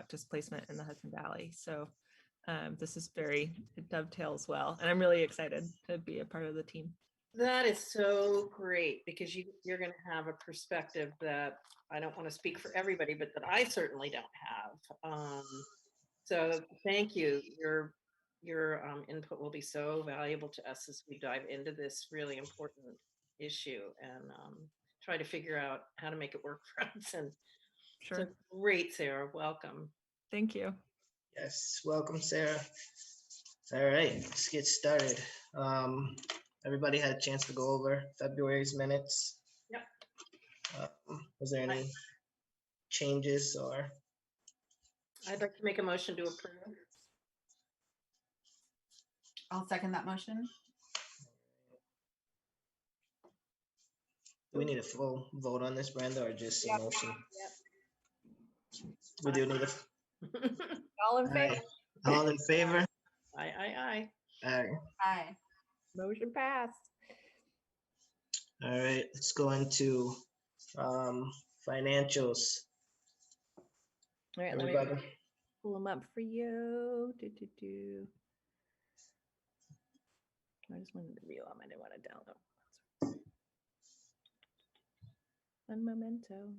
displacement in the Hudson Valley. So this is it dovetails well. And I'm really excited to be a part of the team. That is so great because you're going to have a perspective that I don't want to speak for everybody, but that I certainly don't have. So thank you. Your input will be so valuable to us as we dive into this really important issue and try to figure out how to make it work for us. And sure. So great, Sarah. Welcome. Thank you. Yes, welcome, Sarah. All right, let's get started. Everybody had a chance to go over February's minutes. Yep. Was there any changes or? I'd like to make a motion to approve. I'll second that motion. Do we need a full vote on this, Brenda, or just a motion? Yep. We do need a. All in favor? All in favor? Aye. All right. Aye. Motion passed. All right, let's go into financials. All right, let me pull them up for you. I just wanted to view them. I didn't want to download. One memento.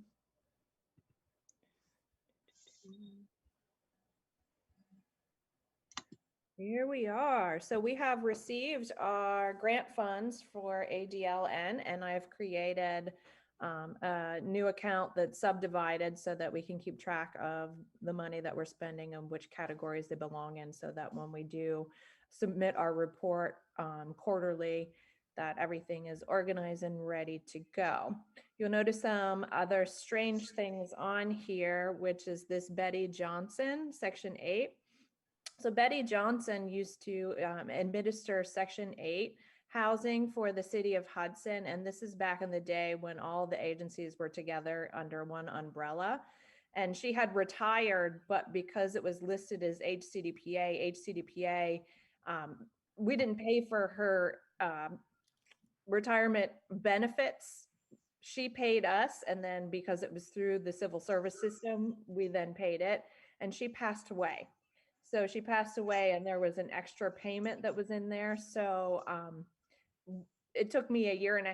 Here we are. So we have received our grant funds for ADLN, and I've created a new account that's subdivided so that we can keep track of the money that we're spending and which categories they belong in, so that when we do submit our report quarterly, that everything is organized and ready to go. You'll notice some other strange things on here, which is this Betty Johnson, Section 8. So Betty Johnson used to administer Section 8 housing for the city of Hudson. And this is back in the day when all the agencies were together under one umbrella. And she had retired, but because it was listed as Hcdpa, we didn't pay for her retirement benefits. She paid us, and then because it was through the civil service system, we then paid it, and she passed away. So she passed away, and there was an extra payment that was in there. So it took me 1.5 years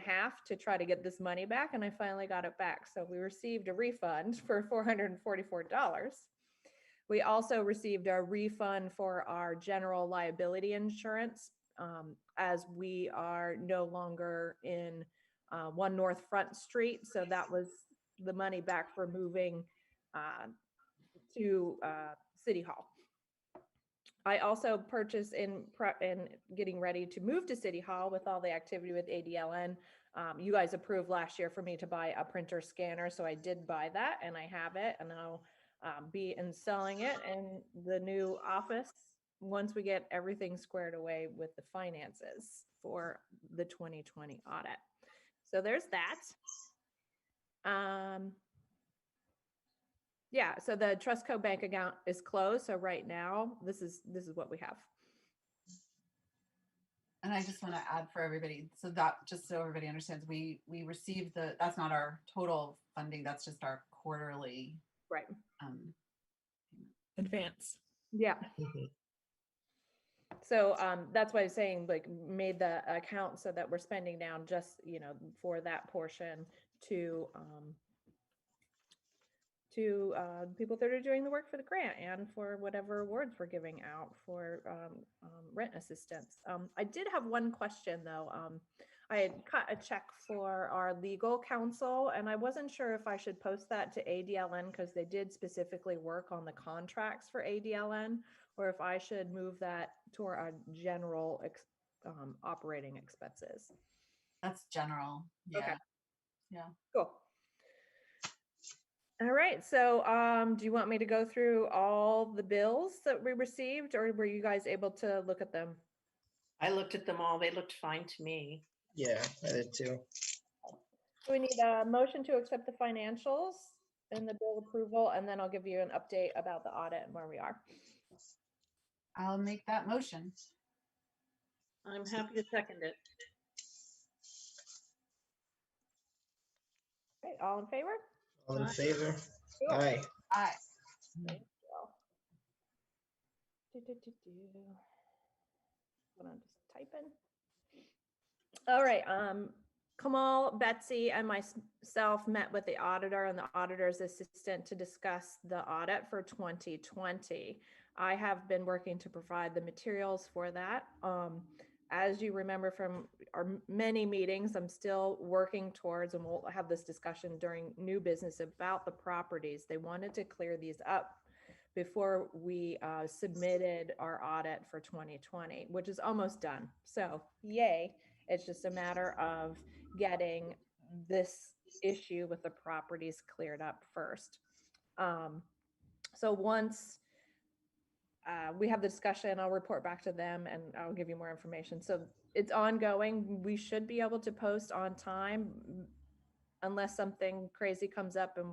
to try to get this money back, and I finally got it back. So we received a refund for $444. We also received a refund for our general liability insurance, as we are no longer in 1 North Front Street. So that was the money back for moving to City Hall. I also purchased in getting ready to move to City Hall with all the activity with ADLN. You guys approved last year for me to buy a printer scanner. So I did buy that, and I have it, and I'll be installing it in the new office once we get everything squared away with the finances for the 2020 audit. So there's that. Yeah, so the Trustco bank account is closed. So right now, this is what we have. And I just want to add for everybody, so that just so everybody understands, we received that's not our total funding, that's just our quarterly right advance. Yeah. So that's why I'm saying, like, made the account so that we're spending down just, for that portion to people that are doing the work for the grant and for whatever awards we're giving out for rent assistance. I did have one question though. I had cut a check for our legal counsel, and I wasn't sure if I should post that to ADLN because they did specifically work on the contracts for ADLN, or if I should move that to our general operating expenses. That's general. Yeah. Okay. Yeah. Cool. All right, so do you want me to go through all the bills that we received, or were you guys able to look at them? I looked at them all. They looked fine to me. Yeah, I did too. So we need a motion to accept the financials and the bill approval, and then I'll give you an update about the audit and where we are. I'll make that motion. I'm happy to second it. Okay, all in favor? All in favor? Cool. Aye. Aye. Thank you. Hold on, just typing. All right, Kamal, Betsy, and myself met with the auditor and the auditor's assistant to discuss the audit for 2020. I have been working to provide the materials for that. As you remember from our many meetings, I'm still working towards, and we'll have this discussion during new business about the properties. They wanted to clear these up before we submitted our audit for 2020, which is almost done. So yay. It's just a matter of getting this issue with the properties cleared up first. So once we have the discussion, I'll report back to them and I'll give you more information. So it's ongoing. We should be able to post on time unless something crazy comes up and,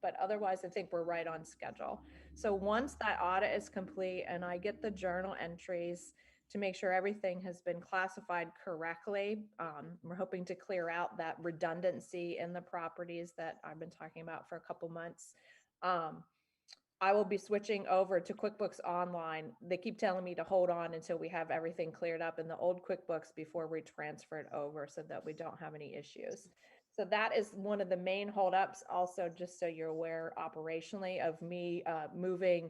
but otherwise I think we're right on schedule. So once that audit is complete and I get the journal entries to make sure everything has been classified correctly, we're hoping to clear out that redundancy in the properties that I've been talking about for a couple months. I will be switching over to QuickBooks Online. They keep telling me to hold on until we have everything cleared up in the old QuickBooks before we transfer it over so that we don't have any issues. So that is one of the main holdups. Also, just so you're aware operationally of me moving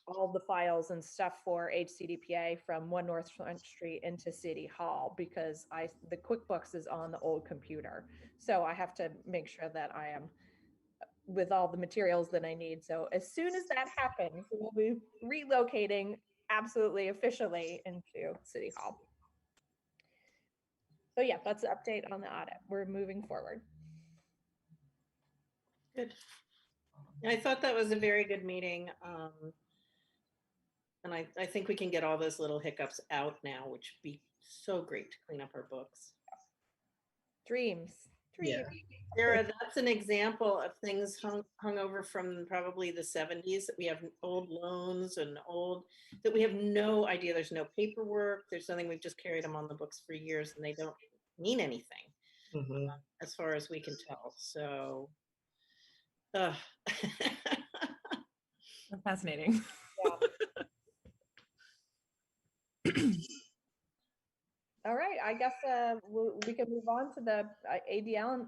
all the files and stuff for Hcdpa from 1 North Front Street into City Hall because the QuickBooks is on the old computer. So I have to make sure that I am with all the materials that I need. So as soon as that happens, we'll be relocating absolutely officially into City Hall. So yeah, that's the update on the audit. We're moving forward. Good. I thought that was a very good meeting. And I think we can get all those little hiccups out now, which would be so great to clean up our books. Dreams. Yeah. Sarah, that's an example of things hung over from probably the 70s that we have old loans and that we have no idea. There's no paperwork. There's nothing. We've just carried them on the books for years and they don't mean anything as far as we can tell. So, fascinating. Yeah. All right, I guess we can move on to the ADLN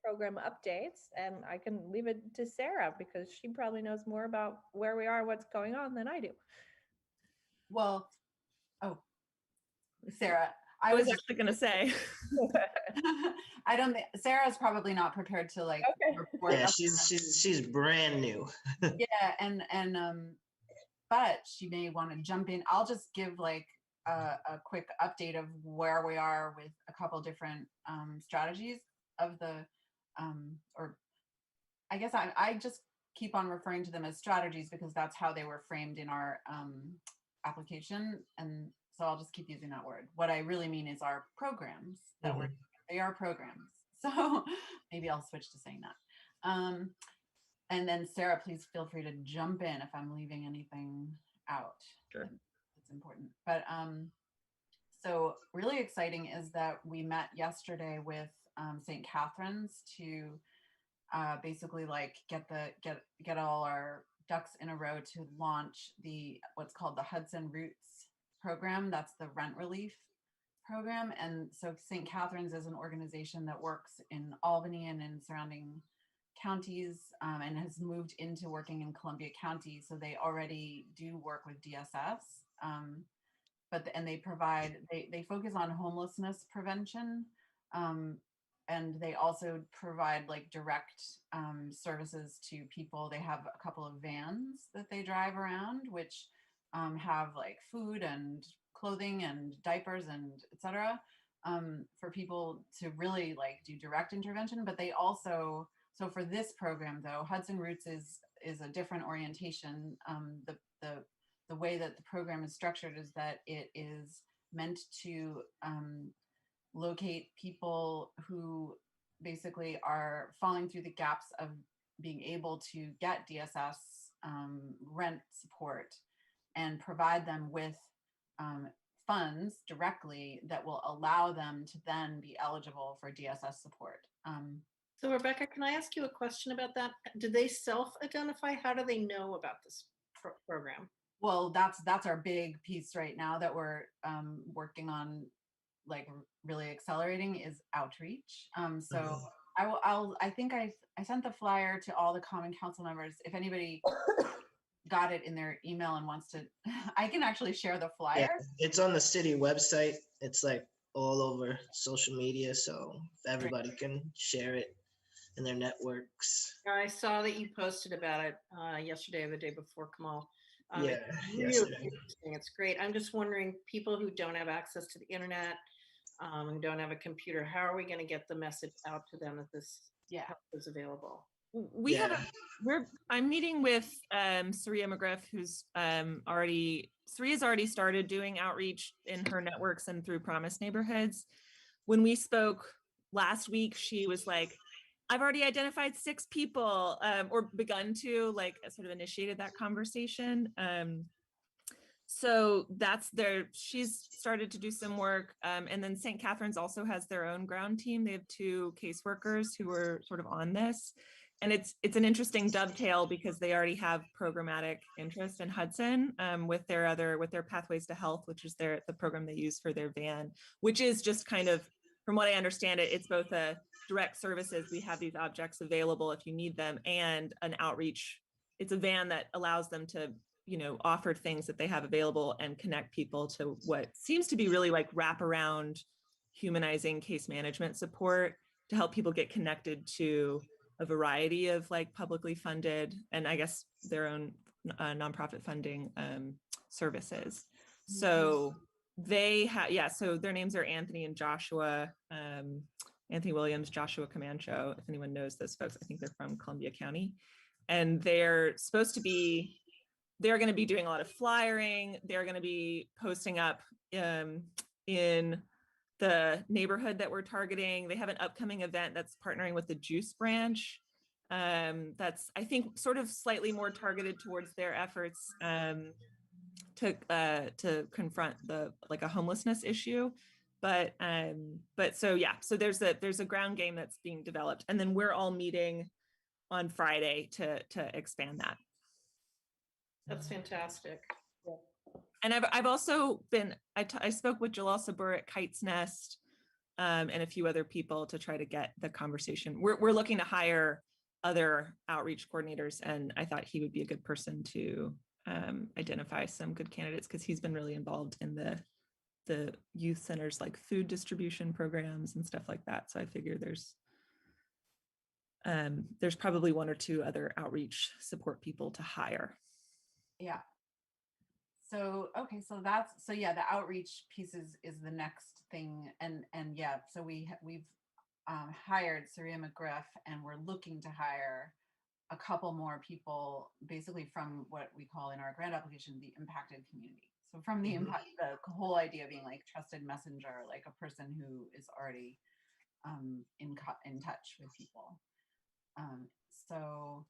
program updates, and I can leave it to Sarah because she probably knows more about where we are, what's going on than I do. Well, oh, Sarah, I was actually going to say. I don't think Sarah's probably not prepared to report. Yeah, she's brand new. Yeah, and but she may want to jump in. I'll just give a quick update of where we are with a couple different strategies of the or I guess I just keep on referring to them as strategies because that's how they were framed in our application, and so I'll just keep using that word. What I really mean is our programs that they are programs. So maybe I'll switch to saying that. And then Sarah, please feel free to jump in if I'm leaving anything out. Sure. It's important. But so really exciting is that we met yesterday with St. Catherine's to basically get all our ducks in a row to launch what's called the Hudson Roots program. That's the rent relief program. And so St. Catherine's is an organization that works in Albany and in surrounding counties and has moved into working in Columbia County. So they already do work with DSS, and they focus on homelessness prevention. And they also provide direct services to people. They have a couple of vans that they drive around, which have food and clothing and diapers and etc. For people to really do direct intervention. But they also, so for this program though, Hudson Roots is a different orientation. The way that the program is structured is that it is meant to locate people who basically are falling through the gaps of being able to get DSS rent support and provide them with funds directly that will allow them to then be eligible for DSS support. So Rebecca, can I ask you a question about that? Do they self-identify? How do they know about this program? Well, that's our big piece right now that we're working on, like really accelerating, is outreach. So Mhm. I think I sent the flyer to all the common council members. If anybody got it in their email and wants to, I can actually share the Yeah, flyer. it's on the city website. It's like all over social media, so everybody can share it in their networks. I saw that you posted about it yesterday or the day before, Kamal. Yeah, It's really yesterday. interesting. It's great. I'm just wondering, people who don't have access to the internet, who don't have a computer, how are we going to get the message out to them that this Yeah. help is available? We have I'm meeting with Saria McGriff, who's Saria's already started doing outreach in her networks and through Promise Neighborhoods. When we spoke last week, she was like, I've already identified 6 people, or begun to, like, sort of initiated that conversation. So that's there. She's started to do some work. And then St. Catherine's also has their own ground team. They have 2 caseworkers who are sort of on this. And it's an interesting dovetail because they already have programmatic interest in Hudson, with their Pathways to Health, which is the program they use for their van, which is just kind of, from what I understand it, it's both a direct services. We have these objects available if you need them, and an outreach. It's a van that allows them to, offer things that they have available and connect people to what seems to be really like wraparound humanizing case management support to help people get connected to a variety of like publicly funded and I guess their own nonprofit funding services. So they have, so their names are Anthony and Joshua, Anthony Williams, Joshua Comancho. If anyone knows those folks, I think they're from Columbia County. And they're going to be doing a lot of flyering. They're going to be posting up in the neighborhood that we're targeting. They have an upcoming event that's partnering with the Juice Branch. That's, I think, sort of slightly more targeted towards their efforts to confront a homelessness issue. But so there's a ground game that's being developed, and then we're all meeting on Friday to expand that. That's fantastic. And I've also been, I spoke with Jalal Sabur at Kite's Nest, and a few other people to try to get the conversation. We're looking to hire other outreach coordinators, and I thought he would be a good person to identify some good candidates, because he's been really involved in the youth centers, like food distribution programs and stuff like that. So I figure there's probably 1 or 2 other outreach support people to hire. Yeah. So, okay, so the outreach piece is the next thing. And yeah, so we've hired Saria McGriff, and we're looking to hire a couple more people, basically from what we call in our grant application, the impacted community. So from the impact, the whole idea being like trusted messenger, like a person who is already in touch with people. So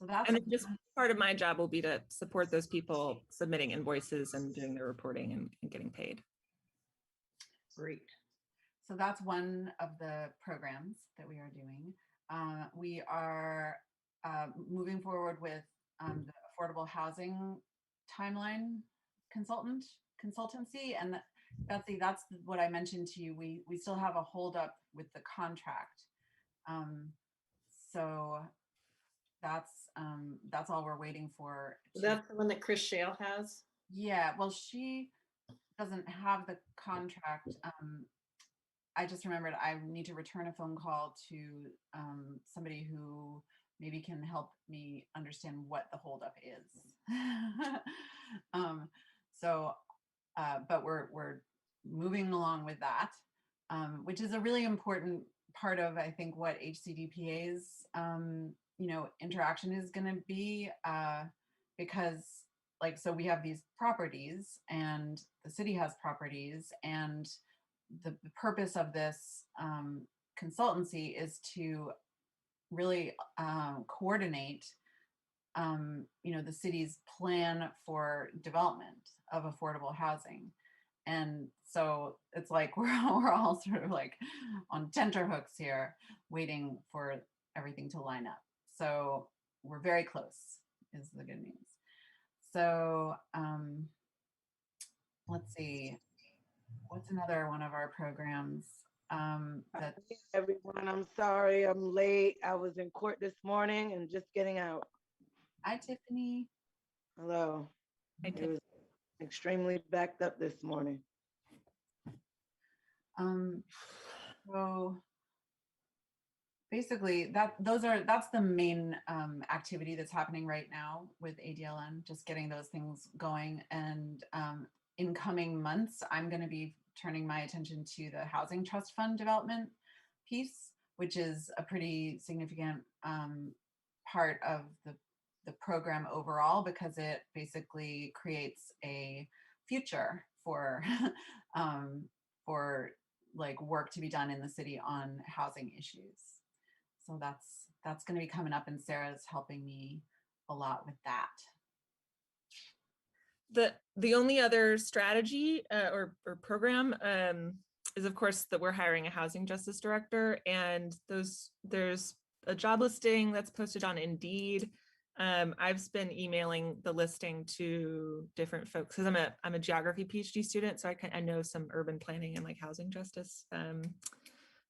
that's, and just part of my job will be to support those people submitting invoices and doing their reporting and getting paid. Great. So that's one of the programs that we are doing. We are moving forward with the affordable housing timeline consultancy. And Betsy, that's what I mentioned to you. We still have a holdup with the contract. So that's all we're waiting for. That's the one that Chris Shale has? Yeah, well, she doesn't have the contract. I just remembered I need to return a phone call to somebody who maybe can help me understand what the holdup is. But we're moving along with that, which is a really important part of, I think, what Hcdpa's interaction is going to be, because so we have these properties, and the city has properties, and the purpose of this consultancy is to really coordinate the city's plan for development of affordable housing. And so it's like we're all sort of like on tenterhooks here, waiting for everything to line up. So we're very close, is the good news. So let's see, what's another one of our programs that Everyone, I'm sorry I'm late. I was in court this morning and just getting out. Hi, Tiffany. Hello. Hi, It Tiff. was extremely backed up this morning. So basically that's the main activity that's happening right now with ADLN, just getting those things going. And in coming months, I'm going to be turning my attention to the housing trust fund development piece, which is a pretty significant part of the program overall, because it basically creates a future for for like work to be done in the city on housing issues. So that's going to be coming up, and Sarah's helping me a lot with that. The only other strategy or program is, of course, that we're hiring a housing justice director, and there's a job listing that's posted on Indeed. I've been emailing the listing to different folks because I'm a geography PhD student, so I know some urban planning and like housing justice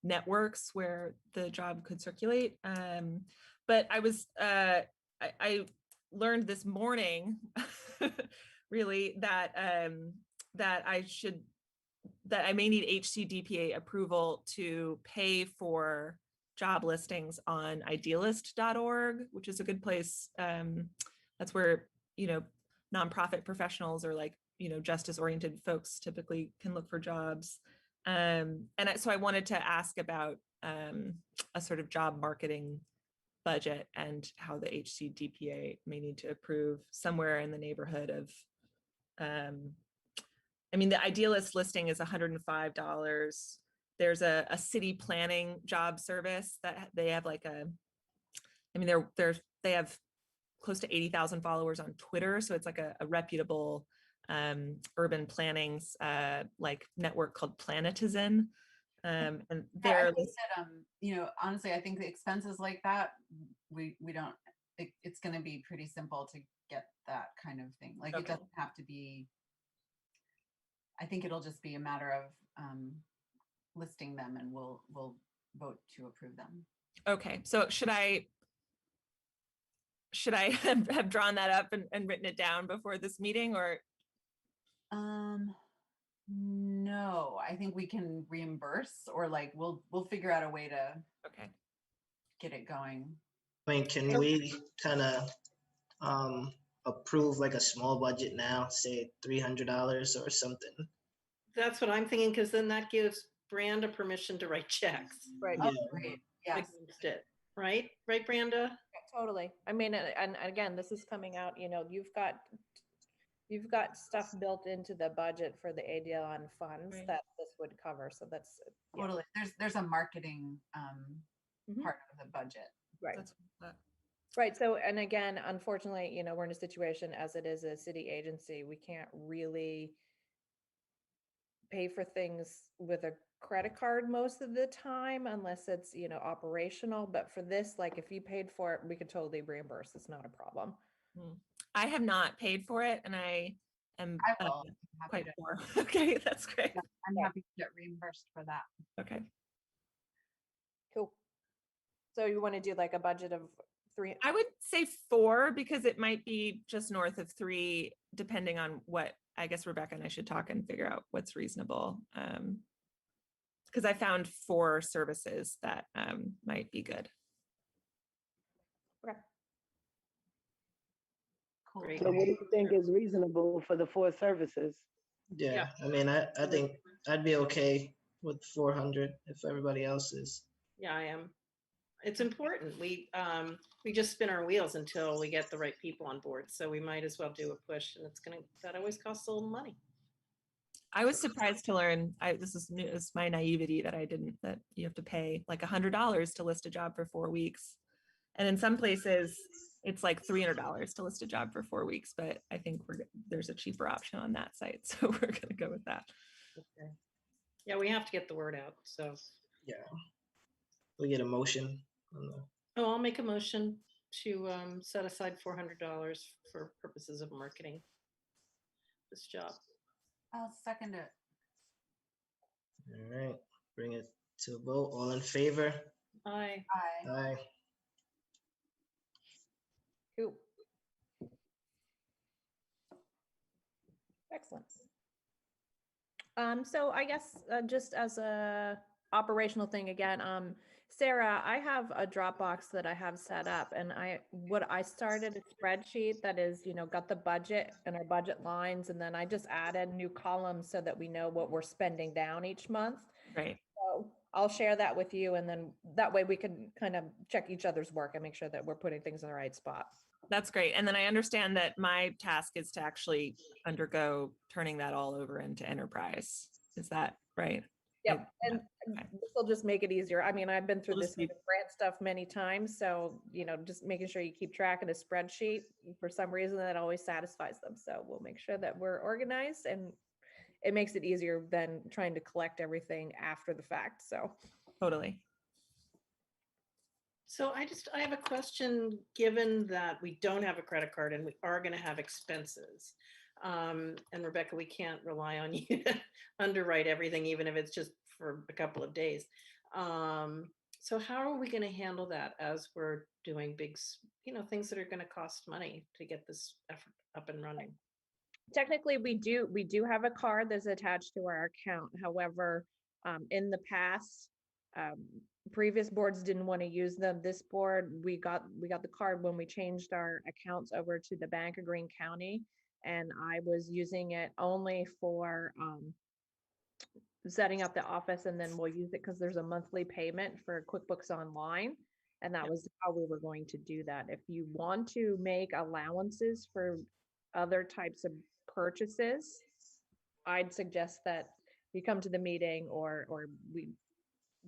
networks where the job could circulate. But I learned this morning really that I may need HCDPA approval to pay for job listings on idealist.org, which is a good place. That's where, nonprofit professionals or like, justice oriented folks typically can look for jobs. So I wanted to ask about a sort of job marketing budget and how the HCDPA may need to approve somewhere in the neighborhood of, the Idealist listing is $105. There's a city planning job service that they have they have close to 80,000 followers on Twitter. So it's like a reputable urban planning like network called Planetizen. And I think that, honestly, I think the expenses like that, we don't, it's going to be pretty simple to get that kind of thing. Like, it doesn't have to be, I think it'll just be a matter of listing them, and we'll vote to approve them. Okay, so should I have drawn that up and written it down before this meeting, or? No, I think we can reimburse, or like we'll figure out a way to get it going. I mean, can we kind of approve like a small budget now, say $300 or something? That's what I'm thinking, because then that gives Branda permission to write checks. Right. Yeah. Oh, great. Yes. Against it, right? Right, Branda? Totally. I mean, and again, this is coming out, you've got stuff built into the budget for the ADLN funds that this would cover. So that's totally. There's a marketing part of the budget. Right. Right. So, and again, unfortunately, we're in a situation as it is a city agency, we can't really pay for things with a credit card most of the time, unless it's, operational. But for this, like if you paid for it, we could totally reimburse. It's not a problem. I have not paid for it, and I am quite poor. Okay, that's great. Yeah, I'm happy to get reimbursed for that. Okay. Cool. So you want to do like a budget of 3? I would say 4, because it might be just north of 3, depending on what, I guess Rebecca and I should talk and figure out what's reasonable. Because I found 4 services that might be good. Okay. Cool. Great. So what do you think is reasonable for the 4 services? Yeah, I mean, I think I'd be okay with 400 if everybody else is. Yeah, I am. It's important. We just spin our wheels until we get the right people on board. So we might as well do a push, and that always costs a little money. I was surprised to learn, this is my naivety that you have to pay like $100 to list a job for 4 weeks. And in some places it's like $300 to list a job for 4 weeks, but I think there's a cheaper option on that site. So we're going to go with that. Okay. Yeah, we have to get the word out. So yeah, we get a motion on the. Oh, I'll make a motion to set aside $400 for purposes of marketing this job. I'll second it. All right, bring it to a vote. All in favor? Aye. Aye. Aye. Cool. Excellent. So I guess just as a operational thing again, Sarah, I have a Dropbox that I have set up, and I started a spreadsheet that is, got the budget and our budget lines, and then I just added new columns so that we know what we're spending down each month. Right. So I'll share that with you, and then that way we can kind of check each other's work and make sure that we're putting things in the right spot. That's great. And then I understand that my task is to actually undergo turning that all over into enterprise. Is that right? Yep, and okay. this will just make it easier. I mean, I've been through It'll this just be- with grant stuff many times, so, just making sure you keep track of the spreadsheet, for some reason that always satisfies them. So we'll make sure that we're organized, and it makes it easier than trying to collect everything after the fact, so. Totally. So I have a question, given that we don't have a credit card and we are going to have expenses. And Rebecca, we can't rely on you to underwrite everything, even if it's just for a couple of days. So how are we going to handle that as we're doing big, things that are going to cost money to get this effort up and running? Technically, we do have a card that's attached to our account. However, in the past, previous boards didn't want to use them. This board, we got the card when we changed our accounts over to the Bank of Greene County, and I was using it only for setting up the office, and then we'll use it because there's a monthly payment for QuickBooks Online, and that was how we were going to do that. If you want to make allowances for other types of purchases, I'd suggest that you come to the meeting, or we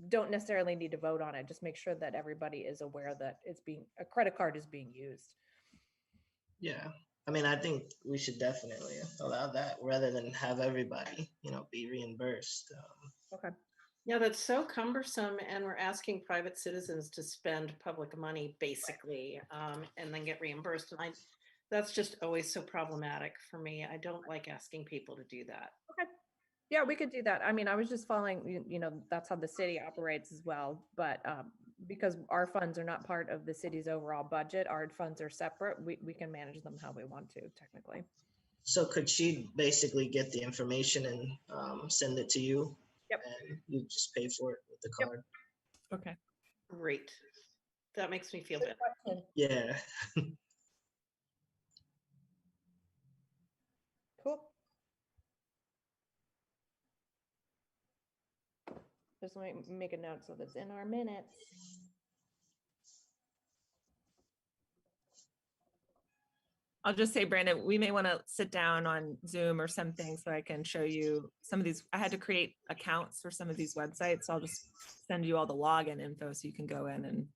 don't necessarily need to vote on it. Just make sure that everybody is aware that a credit card is being used. Yeah, I mean, I think we should definitely allow that rather than have everybody, be reimbursed. Okay. Yeah, that's so cumbersome, and we're asking private citizens to spend public money basically, and then get reimbursed. And that's just always so problematic for me. I don't like asking people to do that. Okay. Yeah, we could do that. I mean, I was just following, that's how the city operates as well. But because our funds are not part of the city's overall budget, our funds are separate. We can manage them how we want to, technically. So could she basically get the information and send it to you? Yep. And you just pay for it with the Yep. card? Okay. Great. That makes me feel Good better. question. Yeah. Cool. Just let me make a note so that's in our minutes. I'll just say, Brandon, we may want to sit down on Zoom or something so I can show you some of these. I had to create accounts for some of these websites. So I'll just send you all the login info so you can go in and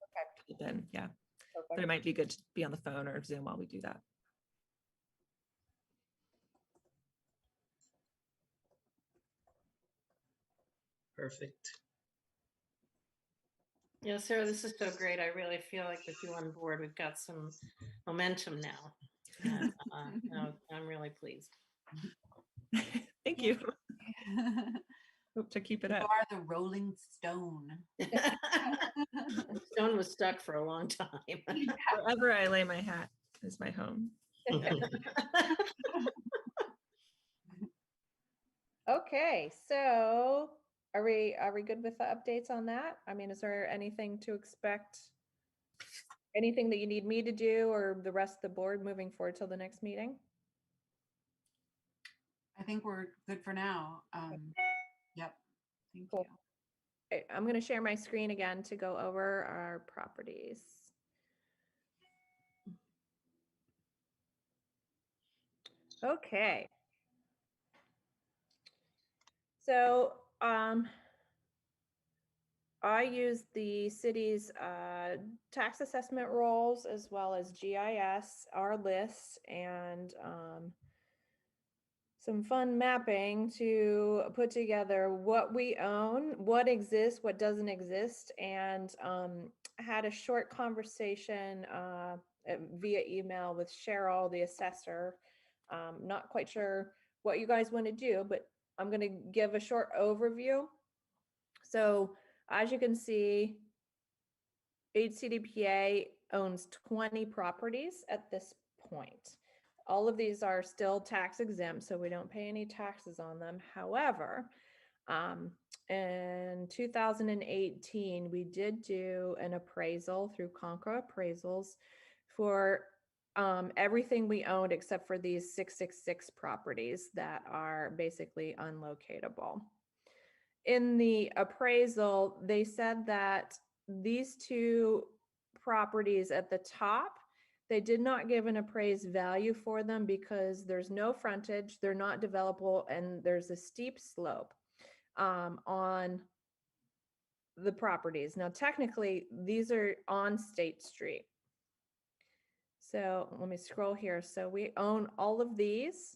type in. Yeah. Perfect. But it might be good to be on the phone or Zoom while we do that. Perfect. Yeah, Sarah, this is so great. I really feel like with you on board, we've got some momentum now. And, no, I'm really pleased. Thank you. Hope to keep it You up. are the Rolling Stone. Stone was stuck for a long time. Wherever I lay my hat is my home. Okay, so are we good with the updates on that? I mean, is there anything to expect? Anything that you need me to do or the rest of the board moving forward till the next meeting? I think we're good for now. Yep. Thank Cool. you. I'm going to share my screen again to go over our properties. Okay. So I use the city's tax assessment rolls as well as GIS, our lists, and some fun mapping to put together what we own, what exists, what doesn't exist, and had a short conversation via email with Cheryl, the assessor. Not quite sure what you guys want to do, but I'm going to give a short overview. So as you can see, Hcdpa owns 20 properties at this point. All of these are still tax exempt, so we don't pay any taxes on them. However, in 2018, we did do an appraisal through Concord Appraisals for everything we owned except for these 666 properties that are basically unlocatable. In the appraisal, they said that these two properties at the top, they did not give an appraised value for them because there's no frontage, they're not developable, and there's a steep slope on the properties. Now, technically, these are on State Street. So let me scroll here. So we own all of these.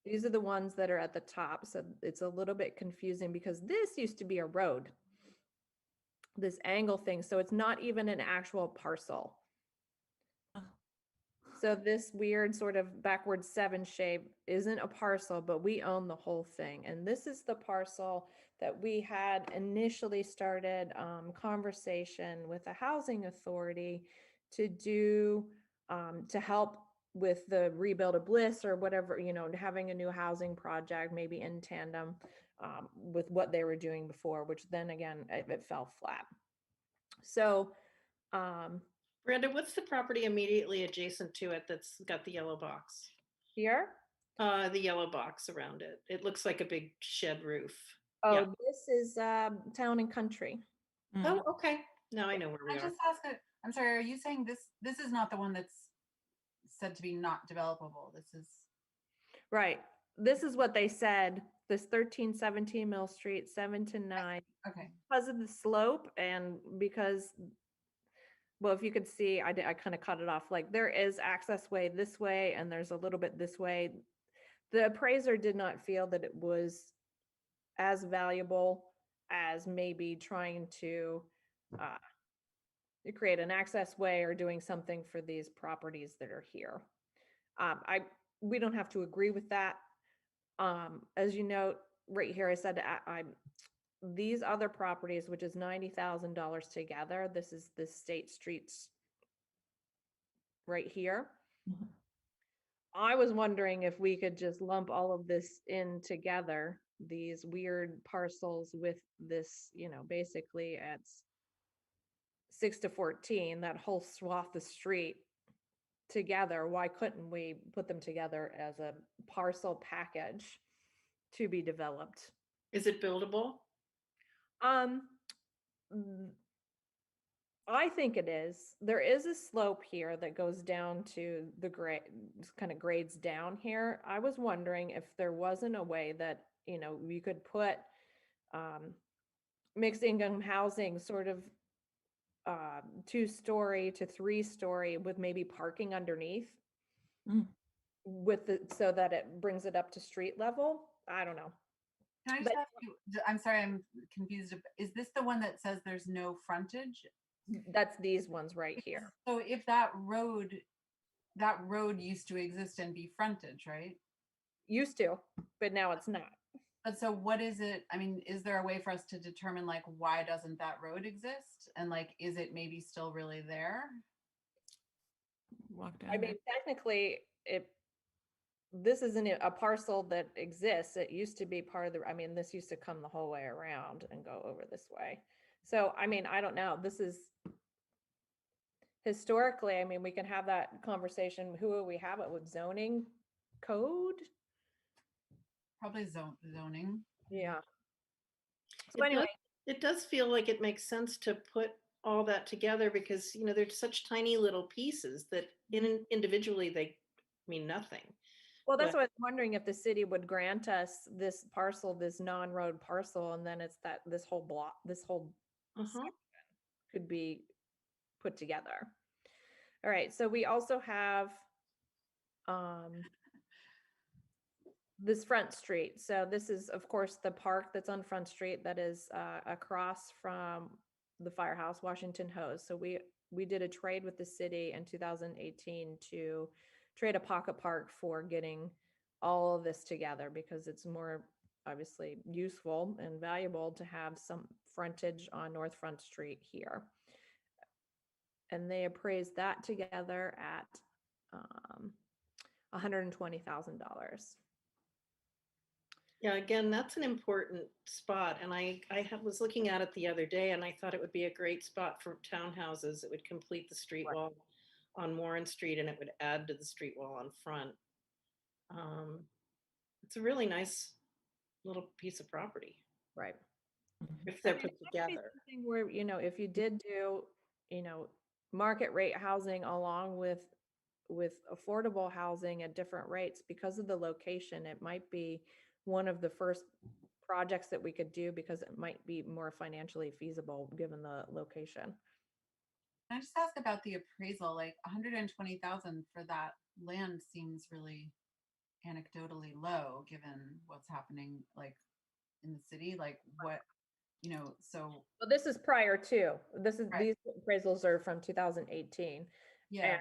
These are the ones that are at the top. So it's a little bit confusing because this used to be a road, this angle thing. So it's not even an actual parcel. So this weird sort of backwards 7 shape isn't a parcel, but we own the whole thing. And this is the parcel that we had initially started conversation with the housing authority to do, to help with the rebuild of Bliss or whatever, you know, having a new housing project, maybe in tandem with what they were doing before, which then again, it fell flat. So, Brenda, what's the property immediately adjacent to it that's got the yellow box? here, The yellow box around it. It looks like a big shed roof. oh, Yeah. this is Town and Country. Oh, okay. Now I know where we Can I are. just ask a, I'm sorry, are you saying this is not the one that's said to be not developable? This is, Right. This is what they said, this 1317 Mill Street, 7 to 9, okay. because of the slope and because, well, if you could see, I kind of cut it off, like there is access way this way and there's a little bit this way. The appraiser did not feel that it was as valuable as maybe trying to create an access way or doing something for these properties that are here. We don't have to agree with that. As you note, right here, I said these other properties, which is $90,000 together, this is the State Streets right here. Mhm. I was wondering if we could just lump all of this in together, these weird parcels with this, you know, basically it's 6 to 14, that whole swath of street together. Why couldn't we put them together as a parcel package to be developed? Is it buildable? Mm, I think it is. There is a slope here that goes down to the grade, kind of grades down here. I was wondering if there wasn't a way that, you know, you could put mixed income housing sort of 2-story to 3-story with maybe parking underneath Mm. with the, so that it brings it up to street level. I don't know. Can I just But- ask you, I'm sorry, I'm confused. Is this the one that says there's no frontage? That's these ones right here. So if that road used to exist and be frontage, right? Used to, but now it's not. But so what is it? I mean, is there a way for us to determine like why doesn't that road exist? And like, is it maybe still really there? Walk down I there. mean, technically, this isn't a parcel that exists. It used to be part of the, I mean, this used to come the whole way around and go over this way. So, I mean, I don't know. This is historically, I mean, we can have that conversation. Who will we have it with? Zoning code? Probably zoning. Yeah. It So anyway, It does feel like it makes sense to put all that together because, you know, they're such tiny little pieces that individually they mean nothing. well, that's but- what I was wondering, if the city would grant us this parcel, this non-road parcel, and then it's that this whole block, this whole Uh-huh. could be put together. All right, so we also have this Front Street. So this is, of course, the park that's on Front Street that is across from the firehouse, Washington Hose. So we did a trade with the city in 2018 to trade a pocket park for getting all of this together because it's more obviously useful and valuable to have some frontage on North Front Street here. And they appraised that together at $120,000. Yeah, again, that's an important spot. And was looking at it the other day and I thought it would be a great spot for townhouses. It would complete the street Right. wall on Warren Street and it would add to the street wall on front. It's a really nice little piece of property Right. if they're I mean, put it might be together. something where, if you did do, market rate housing along with affordable housing at different rates, because of the location, it might be one of the first projects that we could do because it might be more financially feasible given the location. Can I just ask about the appraisal? Like 120,000 for that land seems really anecdotally low given what's happening like in the city. Like what, so Well, this is prior to, Right. these appraisals are from 2018. yeah. And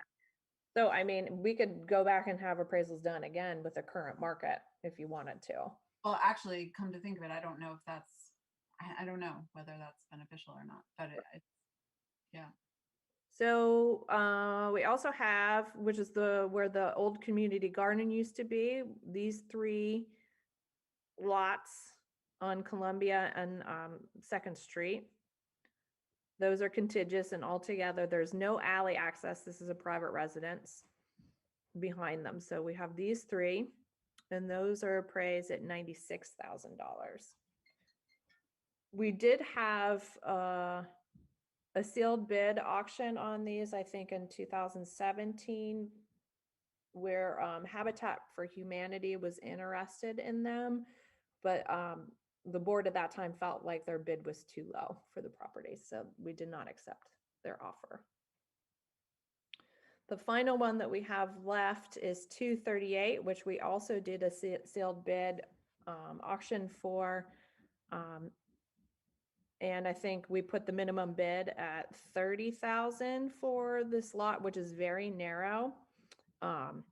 so, I mean, we could go back and have appraisals done again with the current market if you wanted to. Well, actually, come to think of it, I don't know if that's, I don't know whether that's beneficial or not, but yeah. So we also have, which is where the old community garden used to be, these 3 lots on Columbia and 2nd Street. Those are contiguous and altogether there's no alley access. This is a private residence behind them. So we have these 3 and those are appraised at $96,000. We did have a sealed bid auction on these, I think in 2017, where Habitat for Humanity was interested in them, but the board at that time felt like their bid was too low for the property, so we did not accept their offer. The final one that we have left is 238, which we also did a sealed bid auction for. And I think we put the minimum bid at 30,000 for this lot, which is very narrow. And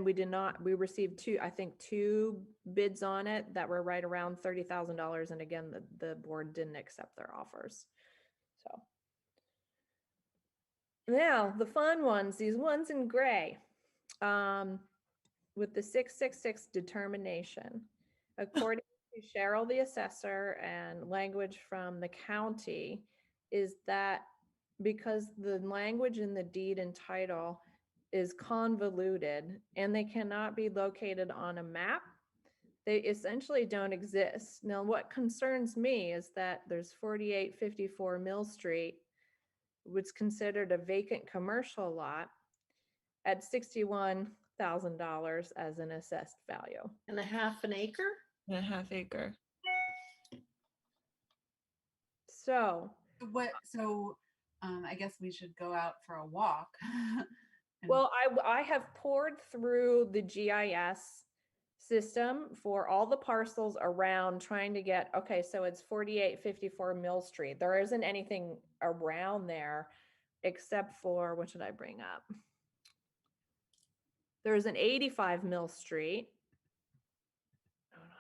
we received two bids on it that were right around $30,000. And again, the board didn't accept their offers. So now the fun ones, these ones in gray, with the 666 determination, according to Cheryl, the assessor, and language from the county, is that because the language in the deed and title is convoluted and they cannot be located on a map, they essentially don't exist. Now, what concerns me is that there's 4854 Mill Street, which is considered a vacant commercial lot at $61,000 as an assessed value. And a half an acre? And a half acre. So I guess we should go out for a walk. well, I have poured through the GIS system for all the parcels around trying to get, okay, so it's 4854 Mill Street. There isn't anything around there except for, what should I bring up? There's an 85 Mill Street. Hold on.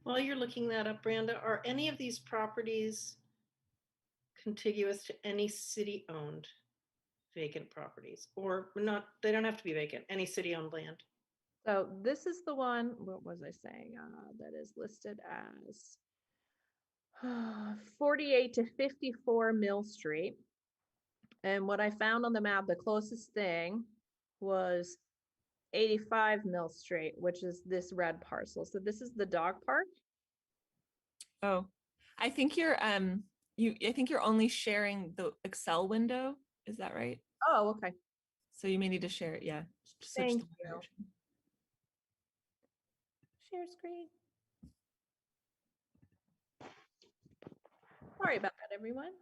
While you're looking that up, Branda, are any of these properties contiguous to any city-owned vacant properties? Or not, they don't have to be vacant, any city-owned land? So this is the one, what was I saying? That is listed as 48 to 54 Mill Street. And what I found on the map, the closest thing was 85 Mill Street, which is this red parcel. So this is the dog park. Oh, I think you're I think you're only sharing the Excel window. Is that right? Oh, okay. So you may need to share it. Yeah. Switch Thank the you. version. Share screen. Sorry about that, everyone.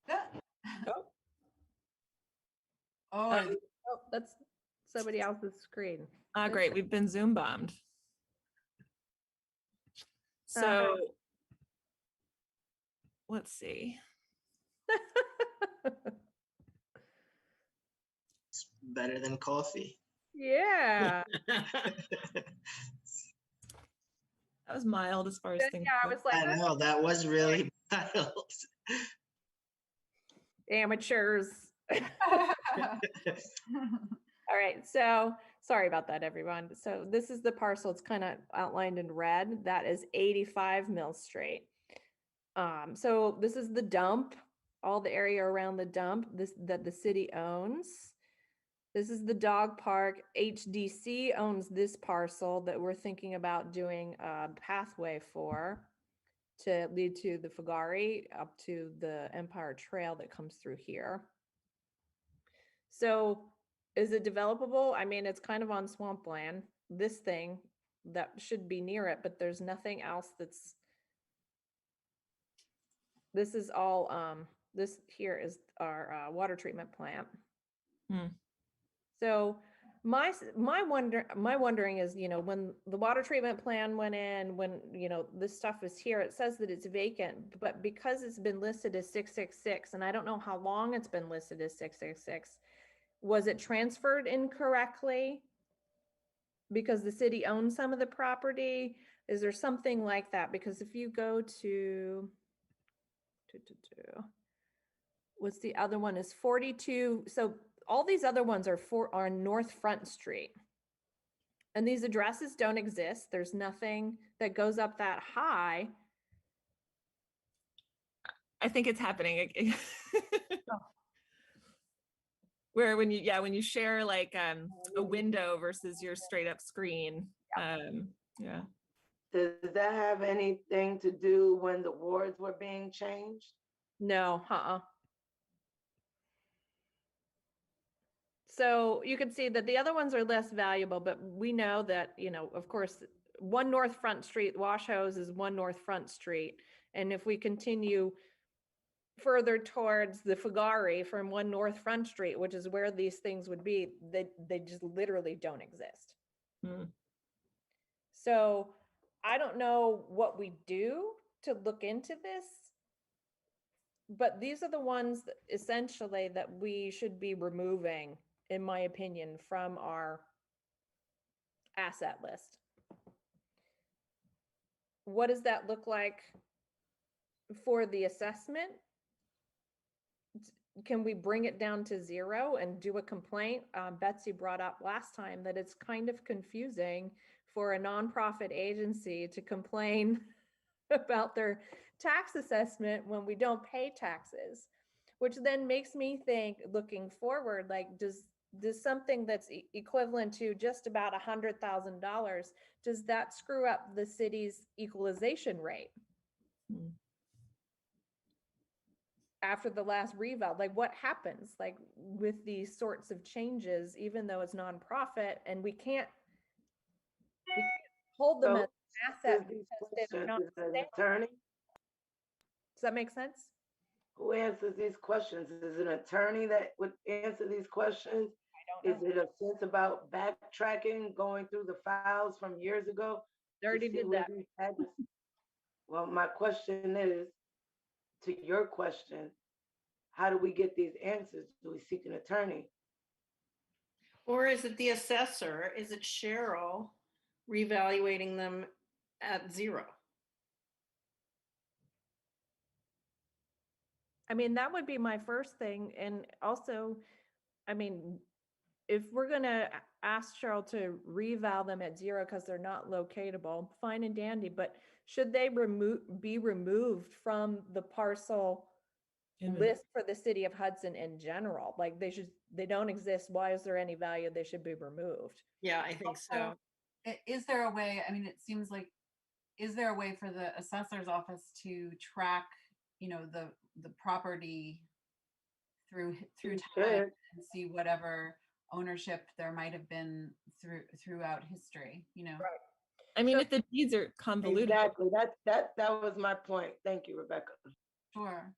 Oh, Oh, oh, that's somebody else's screen. Ah, great. We've been Zoom bombed. So let's see. It's better than coffee. Yeah. That was mild as far as things Yeah, I go. was like, I know, that was really mild. amateurs. All right, so sorry about that, everyone. So this is the parcel. It's kind of outlined in red. That is 85 Mill Street. So this is the dump, all the area around the dump that the city owns. This is the dog park. HDC owns this parcel that we're thinking about doing a pathway for to lead to the Fugari up to the Empire Trail that comes through here. So is it developable? I mean, it's kind of on swampland, this thing that should be near it, but there's nothing else that's, this is all, this here is our water treatment plant. Hmm. So my wondering is, you know, when the water treatment plan went in, when, you know, this stuff is here, it says that it's vacant, but because it's been listed as 666, and I don't know how long it's been listed as 666, was it transferred incorrectly because the city owns some of the property? Is there something like that? Because if you go to what's the other one is 42. So all these other ones are North Front Street. And these addresses don't exist. There's nothing that goes up that high. I think it's happening. Where when you share like a window versus your straight up screen. Yeah. Does that have anything to do when the wards were being changed? No, So you can see that the other ones are less valuable, but we know that, you know, of course, 1 North Front Street, Wash Hose is 1 North Front Street. And if we continue further towards the Fugari from 1 North Front Street, which is where these things would be, they just literally don't exist. Hmm. So I don't know what we do to look into this, but these are the ones that essentially that we should be removing, in my opinion, from our asset list. What does that look like for the assessment? Can we bring it down to 0 and do a complaint? Betsy brought up last time that it's kind of confusing for a nonprofit agency to complain about their tax assessment when we don't pay taxes, which then makes me think, looking forward, like does something that's equivalent to just about $100,000, does that screw up the city's equalization rate? Hmm. After the last reval, like what happens like with these sorts of changes, even though it's nonprofit and we can't hold them So as an asset these because they're questions, not is it an sustainable. attorney? Does that make sense? Who answers these questions? Is it an attorney that would answer these questions? I Is don't know. it a sense about backtracking, going through the files from years ago? They already to see did where that. these addresses- Well, my question is, to your question, how do we get these answers? Do we seek an attorney? Or is it the assessor? Is it Cheryl reevaluating them at 0? I mean, that would be my first thing. And also, I mean, if we're gonna ask Cheryl to reval them at 0 because they're not locatable, fine and dandy, but should they be removed from the parcel list for the city of Hudson in general? Like they don't exist. Why is there any value? They should be removed. Yeah, I think so. Is there a way, I mean, it seems like, is there a way for the assessor's office to track, you know, the property through You time should. and see whatever ownership there might have been throughout history, you know. Right. I mean, So- if the deeds are convoluted, Exactly. That was my point. Thank you, Rebecca. Sure.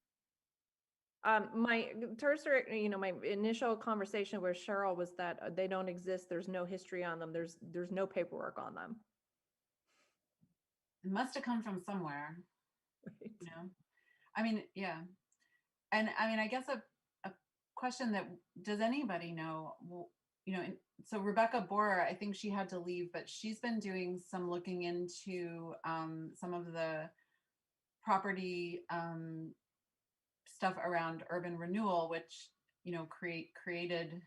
My tertiary, my initial conversation with Cheryl was that they don't exist. There's no history on them. There's no paperwork on them. It must have come from somewhere, Right. you know. I mean, yeah. And I mean, I guess a question that, does anybody know, you know, so Rebecca Borer, I think she had to leave, but she's been doing some looking into some of the property stuff around urban renewal, which, you know, created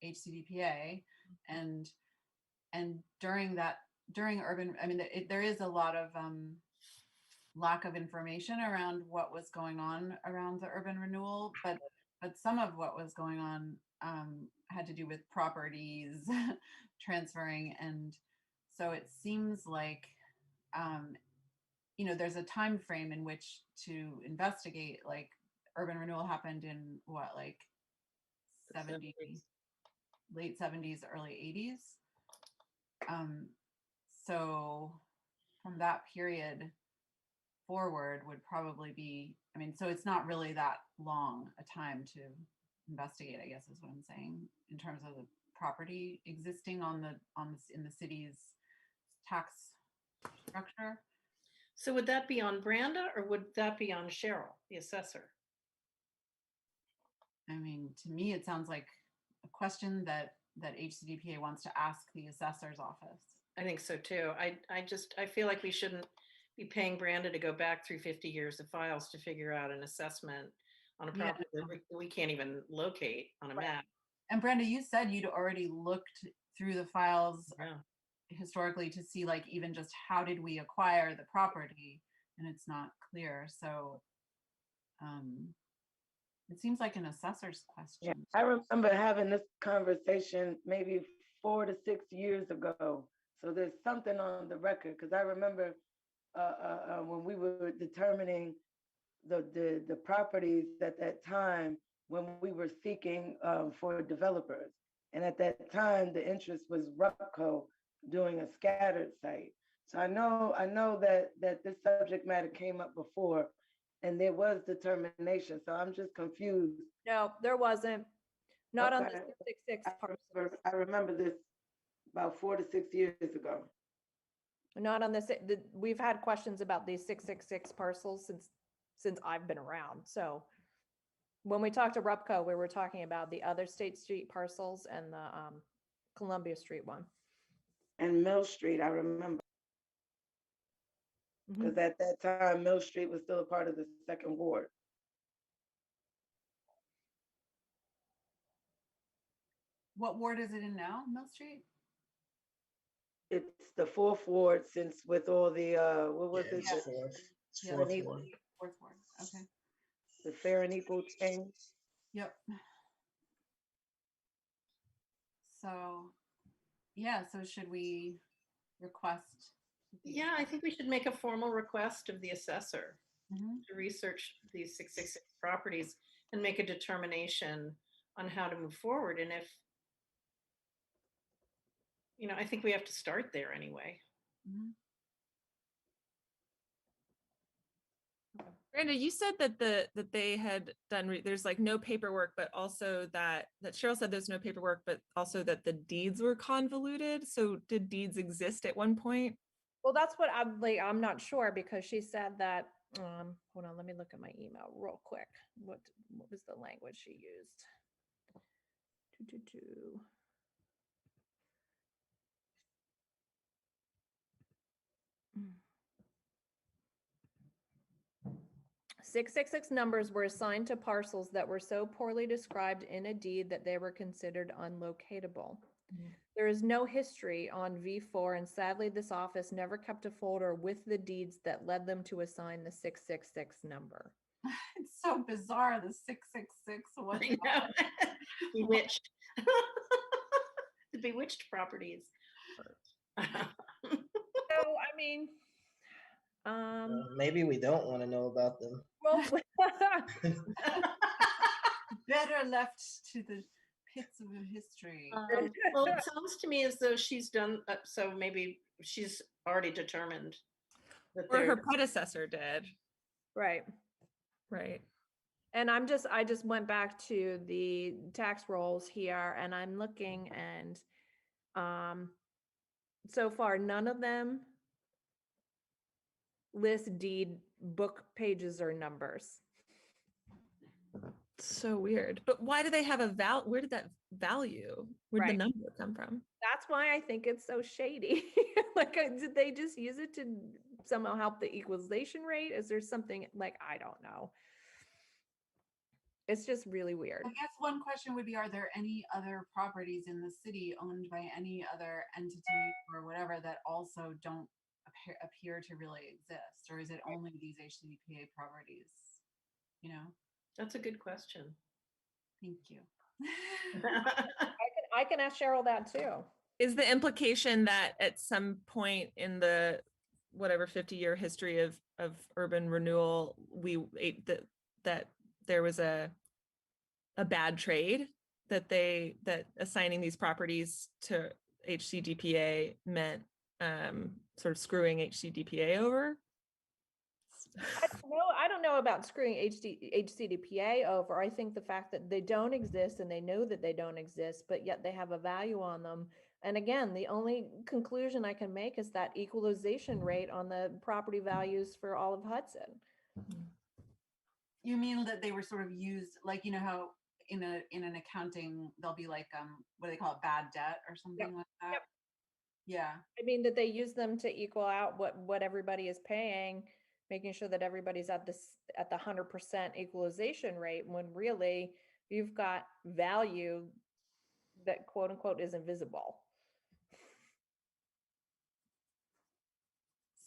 HCDPA, and during urban, I mean, there is a lot of lack of information around what was going on around the urban renewal, but some of what was going on had to do with properties transferring, and so it seems like you know, there's a time frame in which to investigate. Like urban renewal happened in what, like 70, late 70s, early 80s. So from that period forward would probably be, I mean, so it's not really that long a time to investigate, I guess is what I'm saying, in terms of the property existing in the city's tax structure. So would that be on Branda or would that be on Cheryl, the assessor? I mean, to me, it sounds like a question that HCDPA wants to ask the assessor's office. I think so too. I feel like we shouldn't be paying Branda to go back through 50 years of files to figure out an assessment on a Yeah. property that we can't even locate on a Right. map. And Brenda, you said you'd already looked through the files Yeah. historically to see, like, even just how did we acquire the property, and it's not clear. So it seems like an assessor's Yeah, question. I remember having this conversation maybe 4 to 6 years ago. So there's something on the record, because I remember when we were determining the properties at that time, when we were seeking for developers. And at that time, the interest was Rupco doing a scattered site. So I know that this subject matter came up before, and there was determination. So I'm just confused. No, there wasn't. Not on the Okay. 666 parcels. I remember this about 4 to 6 years ago. Not on this. We've had questions about these 666 parcels since I've been around. So when we talked to Rupco, we were talking about the other State Street parcels and the Columbia Street one. And Mill Street, I remember, Mhm. because at that time, Mill Street was still a part of the second ward. What ward is it in now, Mill Street? It's the fourth ward, since with all the, what was Yeah, it? it's fourth. It's Yeah. fourth Fourth ward. Fourth ward. Okay. The fair and equal change. Yep. So, yeah, so should we request? Yeah, I think we should make a formal request of the assessor Mhm. to research these 666 properties and make a determination on how to move forward. And if, you know, I think we have to start there anyway. Mhm. Brenda, you said that that they had done, there's like no paperwork, but also that Cheryl said there's no paperwork, but also that the deeds were convoluted. So did deeds exist at one point? Well, that's what I'm not sure, because she said that, hold on, let me look at my email real quick. What was the language she used? Doo-doo-doo. 666 numbers were assigned to parcels that were so poorly described in a deed that they were considered unlocatable. Mhm. There is no history on V4, and sadly, this office never kept a folder with the deeds that led them to assign the 666 number. It's so bizarre, the 666. What? I know. Bewitched. The bewitched properties. So, I mean, Maybe we don't want to know about them. well, better left to the pits of history. Well, it sounds to me as though she's done, so maybe she's already determined that Or her they're, predecessor did, Right. right? And I just went back to the tax rolls here and I'm looking and so far none of them list deed book pages or numbers. So weird. But why do they have a where did that value, where did the Right. number come from? That's why I think it's so shady. Like, did they just use it to somehow help the equalization rate? Is there something like, I don't know. It's just really weird. I guess one question would be, are there any other properties in the city owned by any other entity or whatever that also don't appear to really exist? Or is it only these HCDPA properties? You know, that's a good question. thank you. I can ask Cheryl that too. Is the implication that at some point in the whatever 50-year history of urban renewal, that there was a bad trade, that assigning these properties to HCDPA meant sort of screwing HCDPA over? I don't know about screwing HCDPA over. I think the fact that they don't exist and they know that they don't exist, but yet they have a value on them. And again, the only conclusion I can make is that equalization rate on the property values for all of Hudson. You mean that they were sort of used, like, you know how in an accounting there'll be like what do they call it, bad debt or something like that? Yep. Yeah. I mean, that they use them to equal out what everybody is paying, making sure that everybody's at the 100% equalization rate, when really you've got value that quote unquote isn't visible.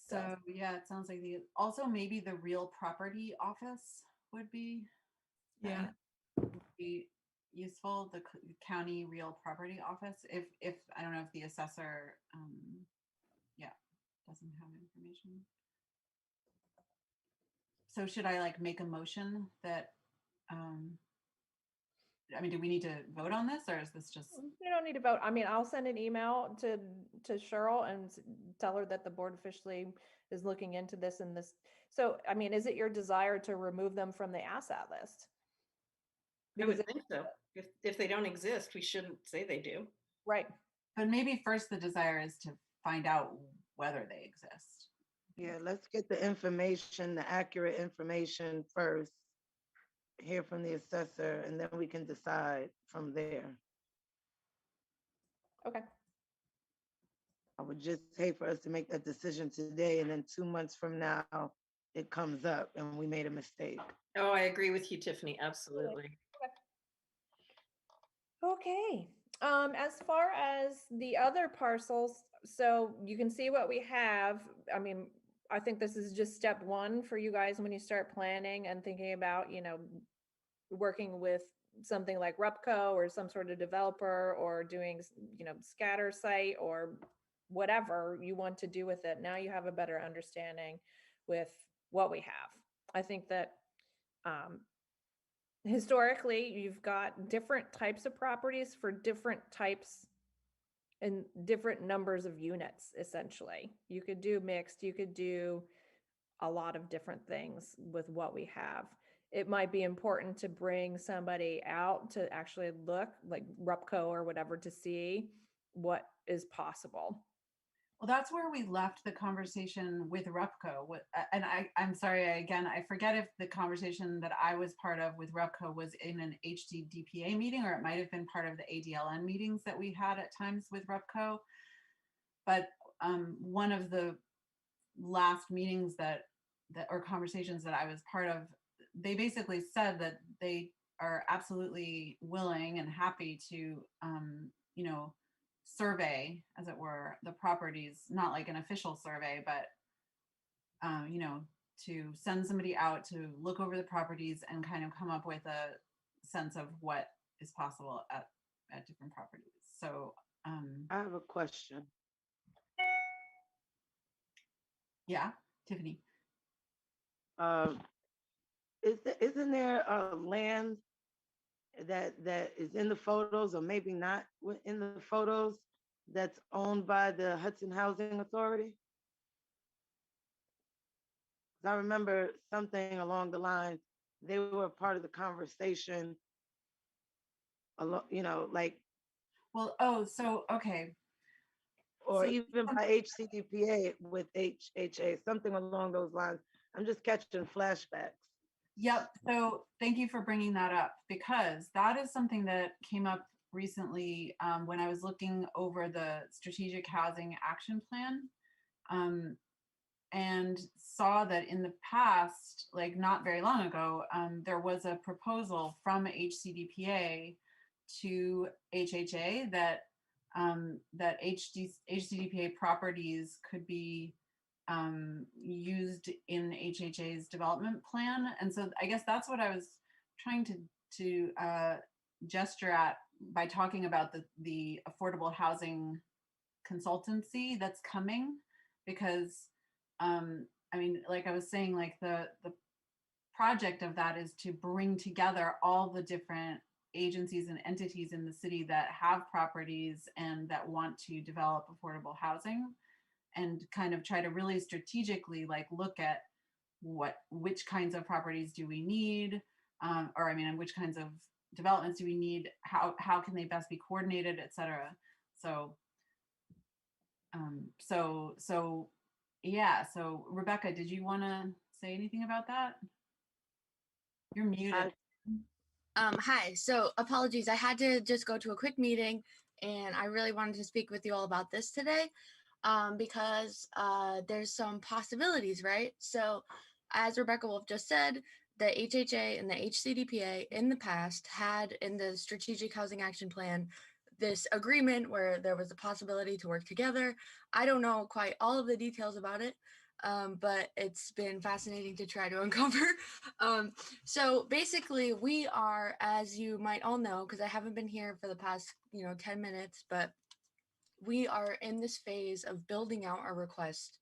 So yeah, it sounds like also maybe the real property office would be be useful, the county real property office, if I don't know if the assessor doesn't have information. So should I like make a motion that I mean, do we need to vote on this, or is this just? You don't need to vote. I mean, I'll send an email to Cheryl and tell her that the board officially is looking into this and this. So, I mean, is it your desire to remove them from the asset list? I would think so. If they don't exist, we shouldn't say they do. Right. But maybe first the desire is to find out whether they exist. Yeah, let's get the information, the accurate information first, hear from the assessor, and then we can decide from there. Okay. I would just hate for us to make that decision today, and then 2 months from now, it comes up and we made a mistake. Oh, I agree with you, Tiffany. Absolutely. Okay. As far as the other parcels, so you can see what we have. I mean, I think this is just step one for you guys when you start planning and thinking about, you know, working with something like Rupco or some sort of developer, or doing, you know, scatter site or whatever you want to do with it. Now you have a better understanding with what we have. I think that historically, you've got different types of properties for different types and different numbers of units, essentially. You could do mixed, you could do a lot of different things with what we have. It might be important to bring somebody out to actually look, like Rupco or whatever, to see what is possible. Well, that's where we left the conversation with Rupco. And I'm sorry, again, I forget if the conversation that I was part of with Rupco was in an Hcdpa meeting, or it might have been part of the ADLN meetings that we had at times with Rupco. But one of the last meetings that or conversations that I was part of, they basically said that they are absolutely willing and happy to, you know, survey, as it were, the properties, not like an official survey, but you know, to send somebody out to look over the properties and kind of come up with a sense of what is possible at different properties. So I have a question. yeah, Tiffany. Isn't there a land that is in the photos or maybe not in the photos that's owned by the Hudson Housing Authority? 'Cause I remember something along the lines, they were part of the conversation, like, Well, oh, so, okay. or So even by HCDPA with HHA, something along those lines. I'm just catching flashbacks. Yep. So thank you for bringing that up, because that is something that came up recently when I was looking over the Strategic Housing Action Plan, and saw that in the past, like not very long ago, there was a proposal from HCDPA to HHA that HCDPA properties could be used in HHA's development plan. And so I guess that's what I was trying to gesture at by talking about the affordable housing consultancy that's coming, because I mean, like I was saying, like the project of that is to bring together all the different agencies and entities in the city that have properties and that want to develop affordable housing, and kind of try to really strategically like look at which kinds of properties do we need, or I mean, which kinds of developments do we need, how can they best be coordinated, et cetera. So yeah, so Rebecca, did you want to say anything about that? You're muted. Hi, so apologies. I had to just go to a quick meeting and I really wanted to speak with you all about this today because there's some possibilities, right? So as Rebecca Wolf just said, the HHA and the HCDPA in the past had in the Strategic Housing Action Plan this agreement where there was a possibility to work together. I don't know quite all of the details about it, but it's been fascinating to try to uncover. So basically we are, as you might all know, because I haven't been here for the past 10 minutes, but we are in this phase of building out our request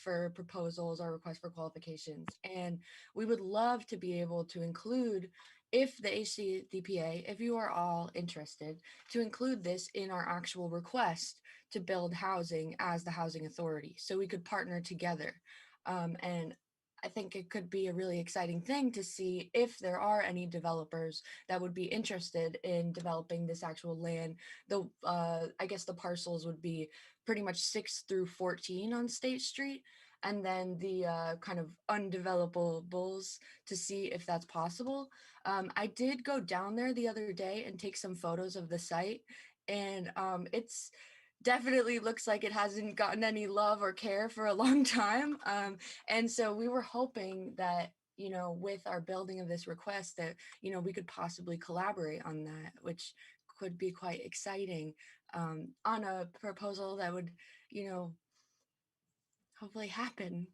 for proposals, our request for qualifications. And we would love to be able to include, if the HCDPA, if you are all interested, to include this in our actual request to build housing as the housing authority. So we could partner together. And I think it could be a really exciting thing to see if there are any developers that would be interested in developing this actual land. I guess the parcels would be pretty much 6 through 14 on State Street, and then the kind of undevelopables to see if that's possible. I did go down there the other day and take some photos of the site, and it's definitely looks like it hasn't gotten any love or care for a long time. And so we were hoping that, with our building of this request that, we could possibly collaborate on that, which could be quite exciting, on a proposal that would, hopefully happen.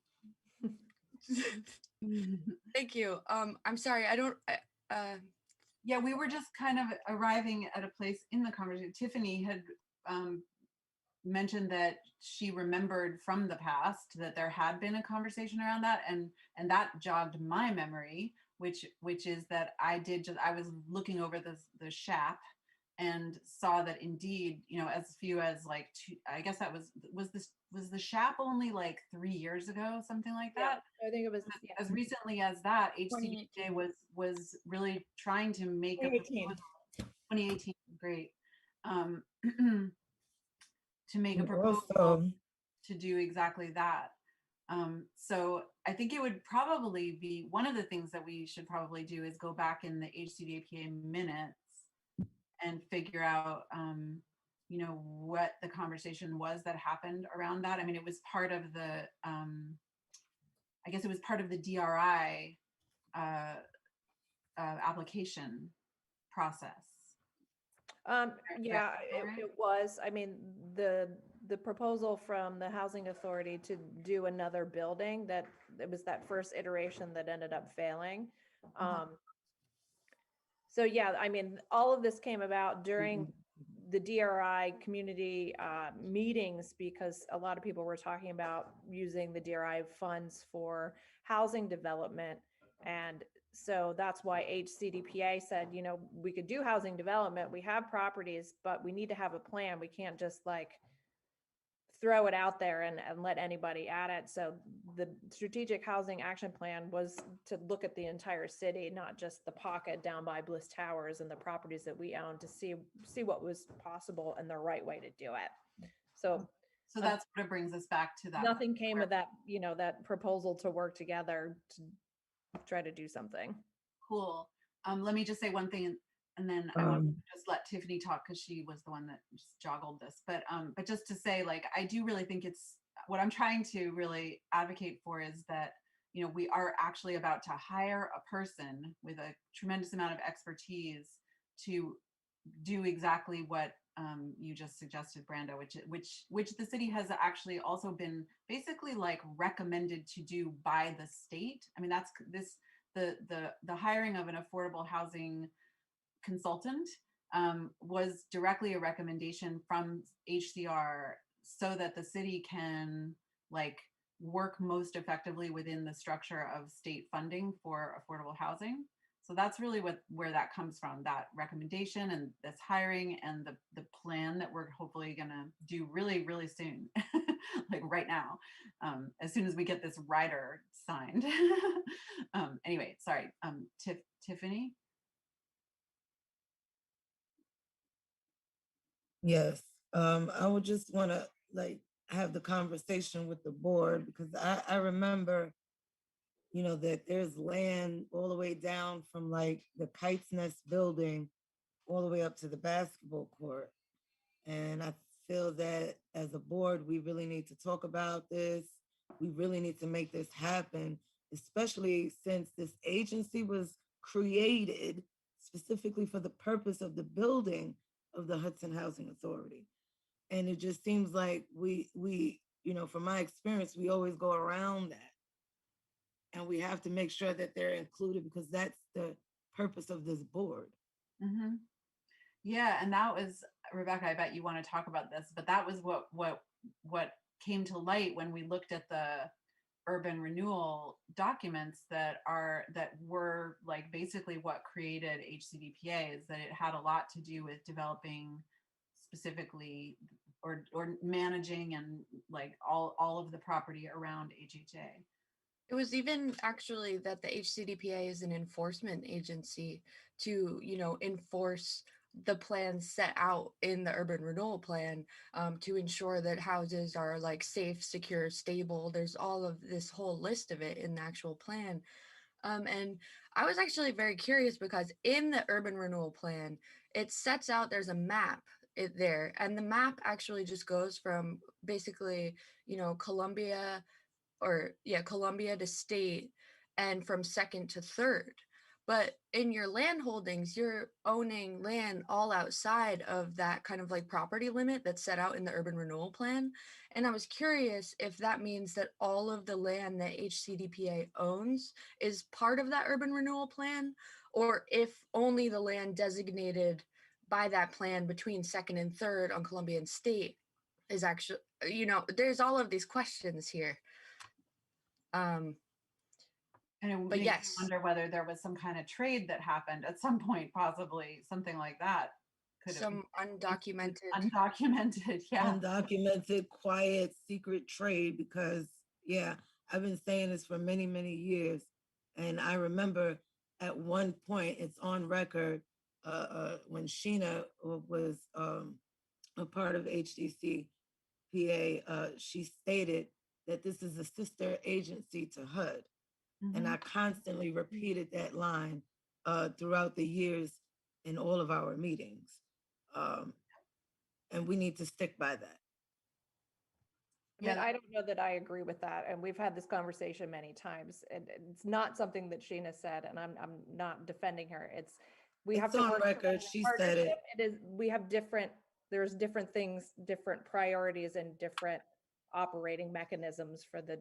Thank you. I'm sorry, Yeah, we were just kind of arriving at a place in the conversation. Tiffany had mentioned that she remembered from the past that there had been a conversation around that, and that jogged my memory, which is that I was looking over the SHAP and saw that indeed, as few as like two, I guess that was the SHAP only like 3 years ago, something like that. I think it was As recently as that, HCDPA 2018. was really trying to make 2018. 2018, great. To make a proposal Also, to do exactly that. So I think it would probably be one of the things that we should probably do is go back in the HCDPA minutes and figure out, what the conversation was that happened around that. I mean, it was part of the, I guess it was part of the DRI application process. Yeah, it was. I mean, the proposal from the Housing Authority to do another building, that it was that first iteration that ended up failing. So yeah, I mean, all of this came about during the DRI community meetings, because a lot of people were talking about using the DRI funds for housing development. And So that's why HCDPA said, you know, we could do housing development, we have properties, but we need to have a plan. We can't just like throw it out there and let anybody at it. So the strategic housing action plan was to look at the entire city, not just the pocket down by Bliss Towers and the properties that we own, to see what was possible and the right way to do it. So that's what it brings us back to that. nothing came of that, you know, that proposal to work together to try to do something. Cool. Let me just say one thing, and then I want to just let Tiffany talk because she was the one that just joggled this. But just to say, like, I do really think it's what I'm trying to really advocate for is that, you know, we are actually about to hire a person with a tremendous amount of expertise to do exactly what you just suggested, Brando, which the city has actually also been basically like recommended to do by the state. I mean, that's this. The hiring of an affordable housing consultant was directly a recommendation from HCR so that the city can like work most effectively within the structure of state funding for affordable housing. So that's really where that comes from, that recommendation and this hiring and the plan that we're hopefully gonna do really, really soon, like right now, as soon as we get this rider signed. Anyway, sorry, Tiffany? Yes, I would just want to like have the conversation with the board because I remember, you know, that there's land all the way down from like the Kite's Nest building all the way up to the basketball court. And I feel that as a board, we really need to talk about this. We really need to make this happen, especially since this agency was created specifically for the purpose of the building of the Hudson Housing Authority. And it just seems like we, you know, from my experience, we always go around that. And we have to make sure that they're included because that's the purpose of this board. Mm-hmm. Yeah, and that was, Rebecca, I bet you want to talk about this, but that was what came to light when we looked at the urban renewal documents that were like basically what created HCDPA, is that it had a lot to do with developing specifically or managing and like all of the property around HHA. It was even actually that the HCDPA is an enforcement agency to, you know, enforce the plans set out in the urban renewal plan, to ensure that houses are like safe, secure, stable. There's all of this whole list of it in the actual plan. And I was actually very curious because in the urban renewal plan, it sets out, there's a map there, and the map actually just goes from basically, you know, Columbia to state and from second to third. But in your land holdings, you're owning land all outside of that kind of like property limit that's set out in the urban renewal plan. And I was curious if that means that all of the land that HCDPA owns is part of that urban renewal plan, or if only the land designated by that plan between second and third on Columbia and state is actually, you know, there's all of these questions here. And it But makes yes, me wonder whether there was some kind of trade that happened at some point, possibly something like that. Could some undocumented. Undocumented, yeah. Undocumented, quiet, secret trade because, yeah, I've been saying this for many, many years. And I remember at one point, it's on record, when Sheena was a part of HDC PA, she stated that this is a sister agency to HUD. And I constantly repeated that line throughout the years in all of our meetings. And we need to stick by that. I mean, I don't know that I agree with that. And we've had this conversation many times. And it's not something that Sheena said, and I'm not defending her. We have to on work record. together in She said it. partnership. We have there's different things, different priorities, and different operating mechanisms for the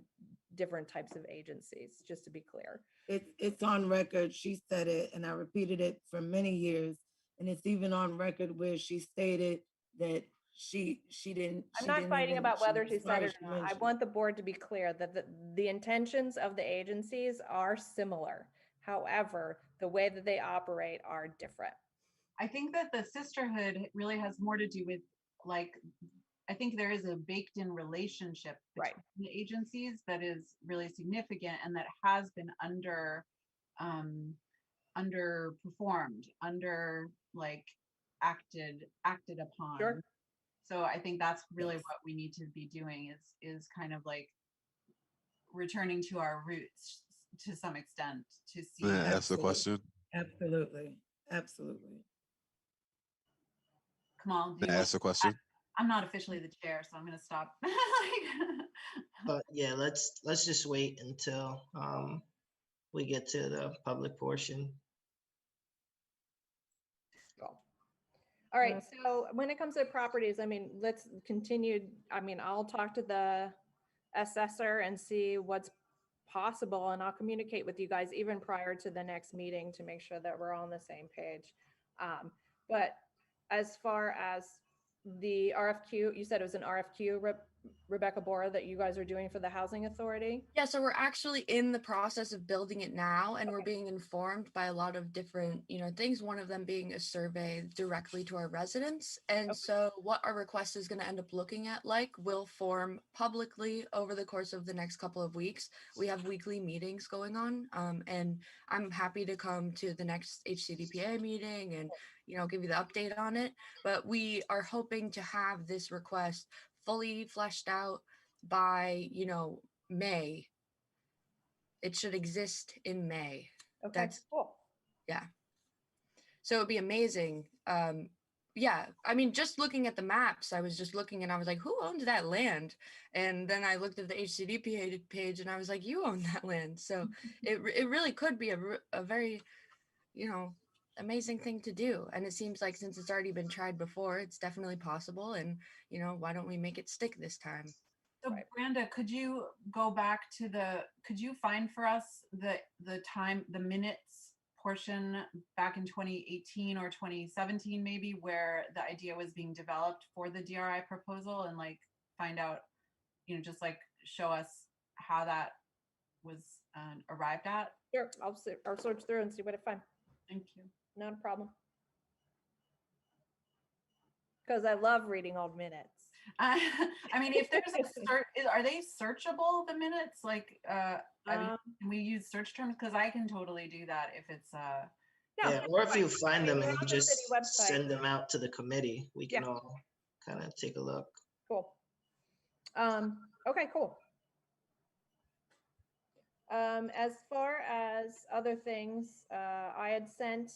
different types of agencies, just to be clear. It's on record. She said it, and I repeated it for many years. And it's even on record where she stated that she didn't. I'm not fighting about whether she said it or not. I want the board to be clear that the intentions of the agencies are similar. However, the way that they operate are different. I think that the sisterhood really has more to do with, like, I think there is a baked in relationship Right. between the agencies that is really significant and that has been underperformed, like acted upon. Sure. So I think that's really Yes. what we need to be doing is kind of like returning to our roots to some extent to see. May I ask a Absolutely. question? Absolutely. Absolutely. Kamal, do May you I want? ask a question? I'm not officially the chair, so I'm going to stop. But yeah, let's just wait until we get to the public portion. Cool. All right, so when it comes to properties, I mean, let's continue. I mean, I'll talk to the assessor and see what's possible, and I'll communicate with you guys even prior to the next meeting to make sure that we're all on the same page. But as far as the RFQ, you said it was an RFQ, Rebecca Bora, that you guys are doing for the Housing Authority? Yeah, so we're actually in the process of building it now, and we're being informed by a lot of different, things. One of them being a survey directly to our residents. And so what our request is going to end up looking at will form publicly over the course of the next couple of weeks. We have weekly meetings going on, and I'm happy to come to the next HCDPA meeting and, give you the update on it. But we are hoping to have this request fully fleshed out by, May. It should exist in May. Okay, That's cool. yeah. So it'd be amazing. Yeah, I mean, just looking at the maps, I was just looking and I was like, who owns that land? And then I looked at the HCDPA page and I was like, you own that land. So it really could be a very, amazing thing to do. And it seems like since it's already been tried before, it's definitely possible. And, why don't we make it stick this time? So Right. Brenda, could you go back to could you find for us the minutes portion back in 2018 or 2017 maybe, where the idea was being developed for the DRI proposal, and find out, just show us how that was arrived at? Sure, I'll search through and see what I find. Thank you. Not a problem. Because I love reading old minutes. I mean, if there's are they searchable, the minutes? I mean, can we use search terms? Because I can totally do that if it's Yeah, or if you find them They're and on you the city just website. send them out to the committee, we can Yeah. all kind of take a look. Cool. Okay, cool. As far as other things, I had sent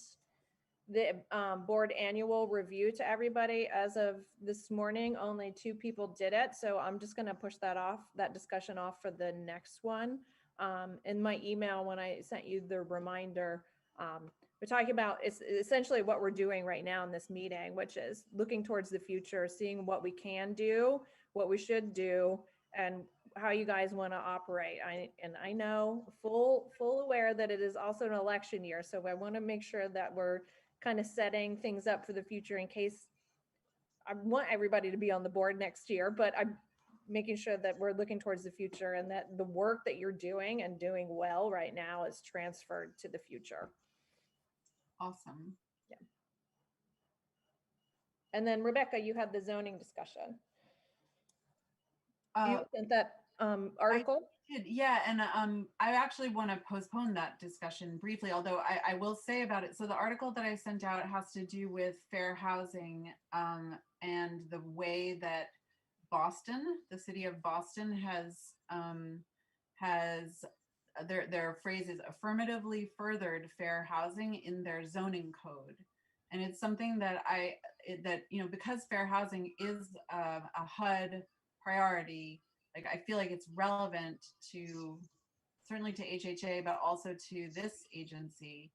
the board annual review to everybody. As of this morning, only 2 people did it. So I'm just going to push that discussion off for the next one. In my email, when I sent you the reminder, we're talking about it's essentially what we're doing right now in this meeting, which is looking towards the future, seeing what we can do, what we should do, and how you guys want to operate. I know full aware that it is also an election year. So I want to make sure that we're kind of setting things up for the future in case I want everybody to be on the board next year, but I'm making sure that we're looking towards the future and that the work that you're doing and doing well right now is transferred to the future. awesome. Yeah. And then Rebecca, you had the zoning discussion. You sent that article? Yeah, and I actually want to postpone that discussion briefly, although I will say about it. So the article that I sent out has to do with fair housing and the way that Boston, the city of Boston, has their phrase is affirmatively furthered fair housing in their zoning code. And it's something that because fair housing is a HUD priority, I feel like it's relevant to certainly to HHA, but also to this agency.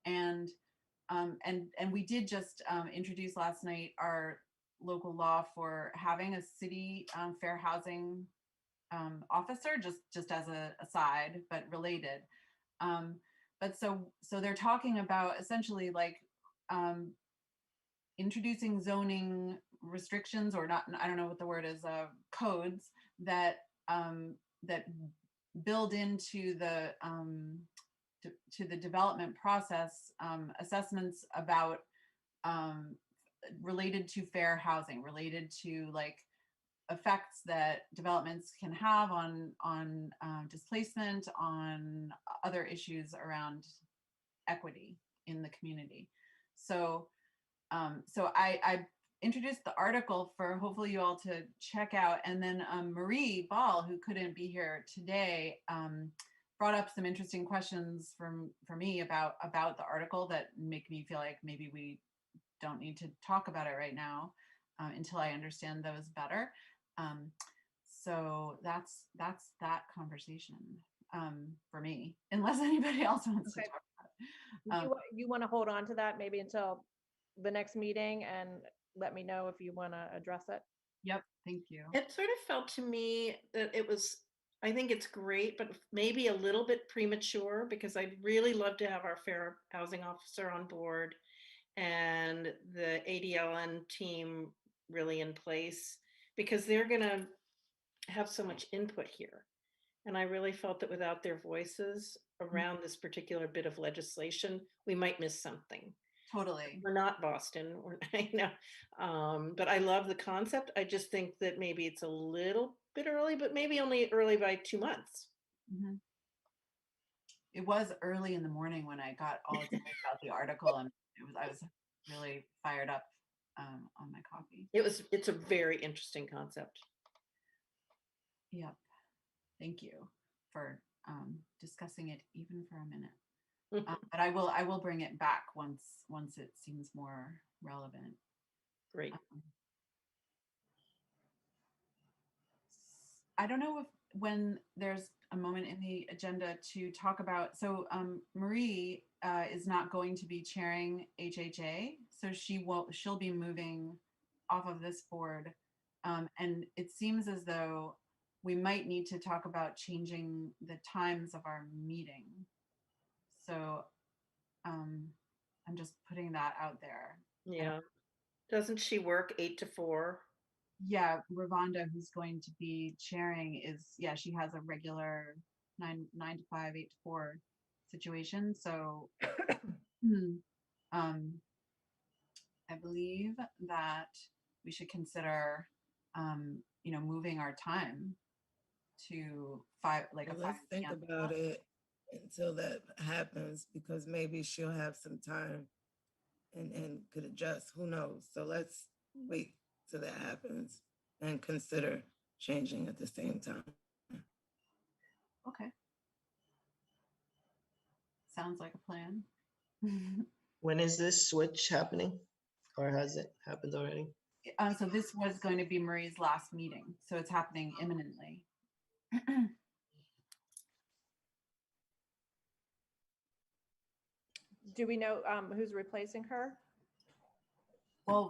And we did just introduce last night our local law for having a city fair housing officer, just as a aside, but related. But so they're talking about essentially introducing zoning restrictions, or not, I don't know what the word is, codes that that build into the to the development process, assessments about related to fair housing, related to like effects that developments can have on displacement, on other issues around equity in the community. So I introduced the article for hopefully you all to check out, and then Marie Ball, who couldn't be here today, brought up some interesting questions for me about the article that make me feel like maybe we don't need to talk about it right now until I understand those better. So that's that conversation for me, unless anybody else wants to Okay. talk about it. You want to hold on to that maybe until the next meeting and let me know if you want to address it? Yep, thank you. It sort of felt to me that it was, I think it's great, but maybe a little bit premature, because I'd really love to have our fair housing officer on board and the ADLN team really in place, because they're going to have so much input here. And I really felt that without their voices around this particular bit of legislation, we might miss something. Totally. We're not Boston, but I love the concept. I just think that maybe it's a little bit early, but maybe only early by 2 months. Mm-hmm. It was early in the morning when I got all excited about the article, and I was really fired up on my coffee. It's a very interesting concept. Yep. Thank you for discussing it even for a minute. But I will bring it back once it seems more relevant. Great. I don't know when there's a moment in the agenda to talk about, so Marie is not going to be chairing HHA, so she'll be moving off of this board. And it seems as though we might need to talk about changing the times of our meeting. So I'm just putting that out there. Yeah. Doesn't she work 8 to 4? Yeah, Ravonda, who's going to be chairing, she has a regular 9 to 5, 8 to 4 situation. So I believe that we should consider moving our time to 5, like Well, a 5 let's think p.m. about it until that happens, because maybe she'll have some time and could adjust. Who knows? So let's wait till that happens and consider changing at the same time. Okay. Sounds like a plan. When is this switch happening? Or has it happened already? So this was going to be Marie's last meeting, so it's happening imminently. Do we know who's replacing her? Well,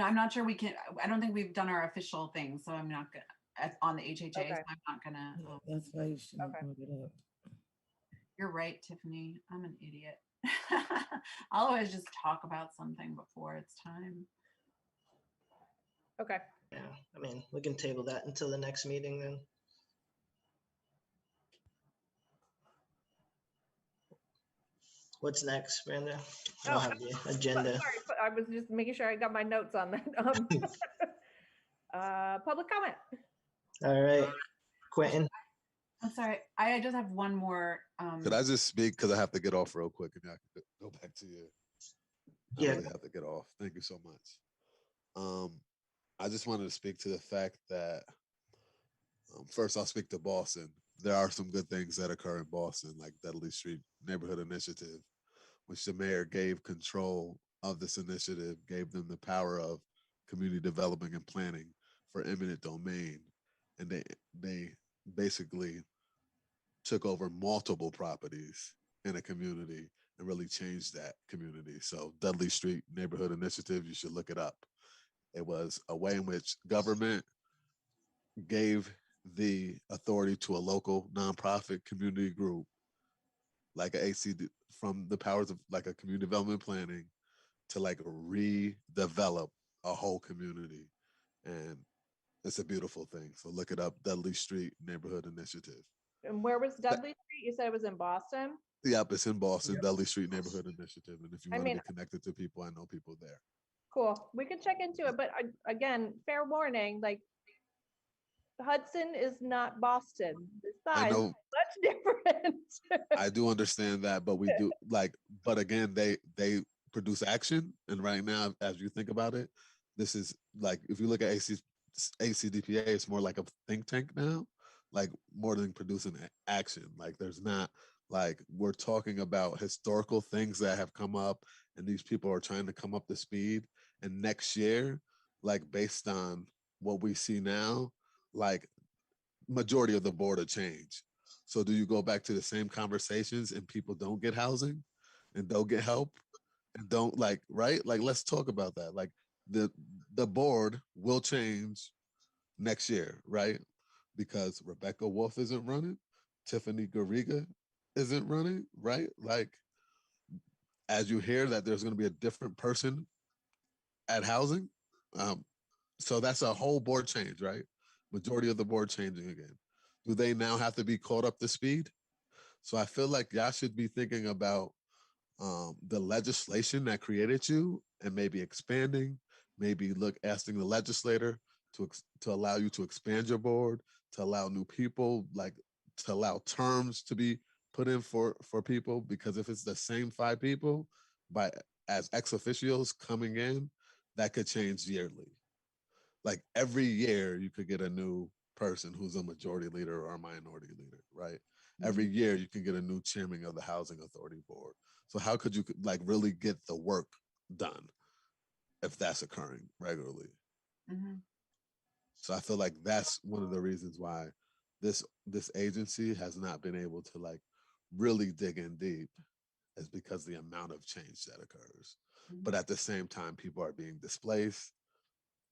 I'm not sure we can, I don't think we've done our official thing, so I'm not gonna, on the HHA, Okay. so I'm not gonna. That's why you shouldn't Okay. bring it up. You're right, Tiffany. I'm an idiot. I'll always just talk about something before it's time. Okay. Yeah, I mean, we can table that until the next meeting then. What's next, Brenda? I don't Oh, have the agenda. Sorry, but I was just making sure I got my notes on that. Public comment. All right, Quentin. I'm sorry, I just have one more. Could I just speak, because I have to get off real quick, and I could go back to you. I Yeah. really have to get off. Thank you so much. I just wanted to speak to the fact that first I'll speak to Boston. There are some good things that occur in Boston, like Dudley Street Neighborhood Initiative, which the mayor gave control of this initiative, gave them the power of community development and planning for eminent domain. And they basically took over multiple properties in a community and really changed that community. So Dudley Street Neighborhood Initiative, you should look it up. It was a way in which government gave the authority to a local nonprofit community group, like a HCD, from the powers of like a community development planning to like redevelop a whole community. And it's a beautiful thing. So look it up, Dudley Street Neighborhood Initiative. And where was Dudley Street? You said it was in Boston? Yep, it's in Boston, Yep. Dudley Street Neighborhood Initiative. And if you I want to mean- get connected to people, I know people there. Cool. We can check into it, but again, fair warning, like Hudson is not Boston. The I size is know, much different. I do understand that, but we do like, but again, they produce action. And right now, as you think about it, this is like, if you look at HCDPA, it's more like a think tank now, like more than producing action. Like there's not, like we're talking about historical things that have come up and these people are trying to come up to speed. And next year, like based on what we see now, like majority of the board will change. So do you go back to the same conversations and people don't get housing and don't get help and don't like, right? Like, let's talk about that. Like the board will change next year, right? Because Rebecca Wolf isn't running, Tiffany Garriga isn't running, right? Like, as you hear that there's going to be a different person at housing, so that's a whole board change, right? Majority of the board changing again. Do they now have to be caught up to speed? So I feel like y'all should be thinking about the legislation that created you and maybe expanding, maybe asking the legislator to allow you to expand your board, to allow new people, like to allow terms to be put in for people, because if it's the same 5 people by as ex officios coming in, that could change yearly. Like every year you could get a new person who's a majority leader or a minority leader, right? Every year you can get a new chairman of the Housing Authority Board. So how could you like really get the work done if that's occurring regularly? Mhm. So I feel like that's one of the reasons why this agency has not been able to like really dig in deep, is because the amount of change that occurs. But at the same time, people are being displaced.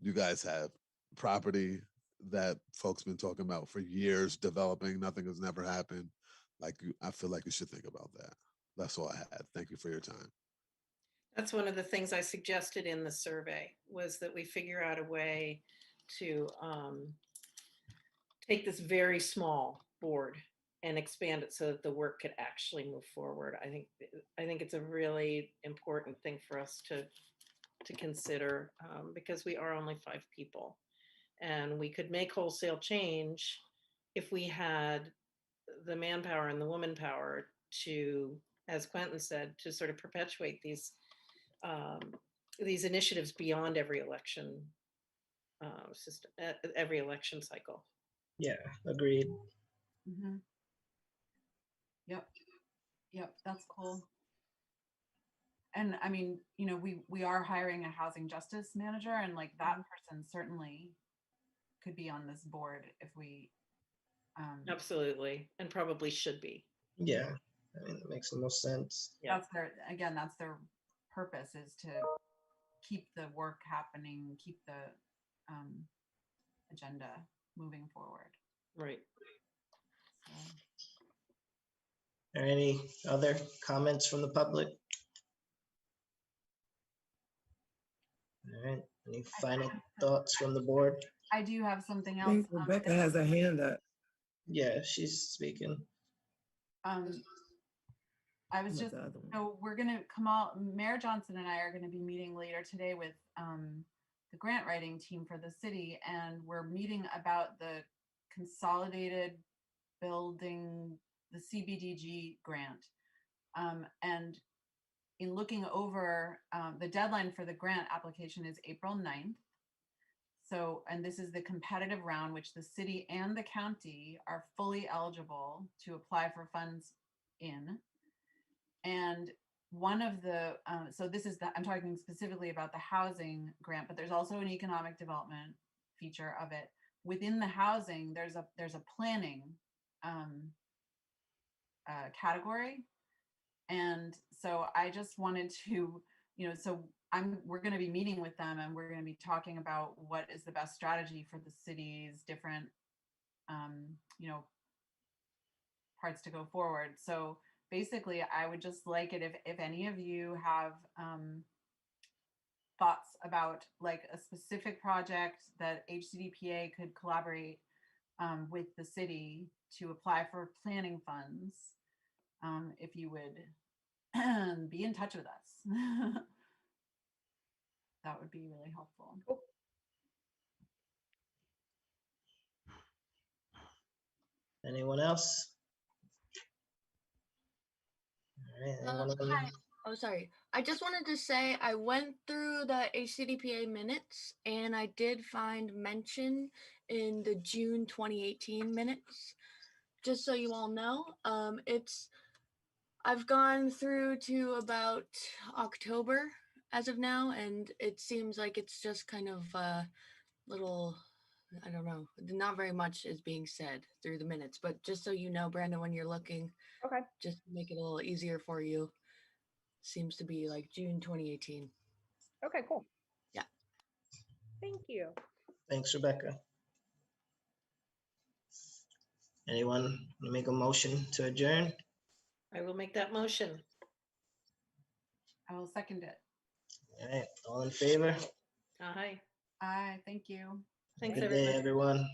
You guys have property that folks been talking about for years developing. Nothing has never happened. Like I feel like you should think about that. That's all I had. Thank you for your time. That's one of the things I suggested in the survey, was that we figure out a way to take this very small board and expand it so that the work could actually move forward. I think it's a really important thing for us to consider, because we are only 5 people, and we could make wholesale change if we had the manpower and the woman power to, as Quentin said, to sort of perpetuate these initiatives beyond every election system, every election cycle. Yeah, agreed. Mhm. Yep. Yep, that's cool. And I mean, you know, we are hiring a housing justice manager, and like that person certainly could be on this board if we Absolutely, and probably should be. Yeah, I mean, that makes the most sense. Yeah. that's their purpose, is to keep the work happening, keep the agenda moving forward. Right. So, Are any other comments from the public? All right, any final thoughts from the board? I do have something I else. think Rebecca has a hand up. Yeah, she's speaking. I was What's just, the other one? so we're gonna come out, Mayor Johnson and I are gonna be meeting later today with the grant writing team for the city, and we're meeting about the consolidated building, the CBDG grant. And in looking over, the deadline for the grant application is April 9th. So, and this is the competitive round, which the city and the county are fully eligible to apply for funds in. And one of the, so this is I'm talking specifically about the housing grant, but there's also an economic development feature of it. Within the housing, there's a planning category. And so I just wanted to, you know, so we're going to be meeting with them, and we're going to be talking about what is the best strategy for the city's different, you know, parts to go forward. So basically, I would just like it if any of you have thoughts about like a specific project that HCDPA could collaborate with the city to apply for planning funds, if you would be in touch with us. That would be really helpful. Anyone else? All right, anyone on- Hi. Oh, sorry. I just wanted to say I went through the HCDPA minutes and I did find mention in the June 2018 minutes. Just so you all know, I've gone through to about October as of now, and it seems like it's just kind of little, I don't know, not very much is being said through the minutes, but just so you know, Brandon, when you're looking, Okay. just to make it a little easier for you, seems to be like June 2018. Okay, cool. Yeah. Thank you. Thanks, Rebecca. Anyone want to make a motion to adjourn? I will make that motion. I will second it. All right, all in favor? Aye. Aye, thank you. Thanks, Good everybody. day, everyone.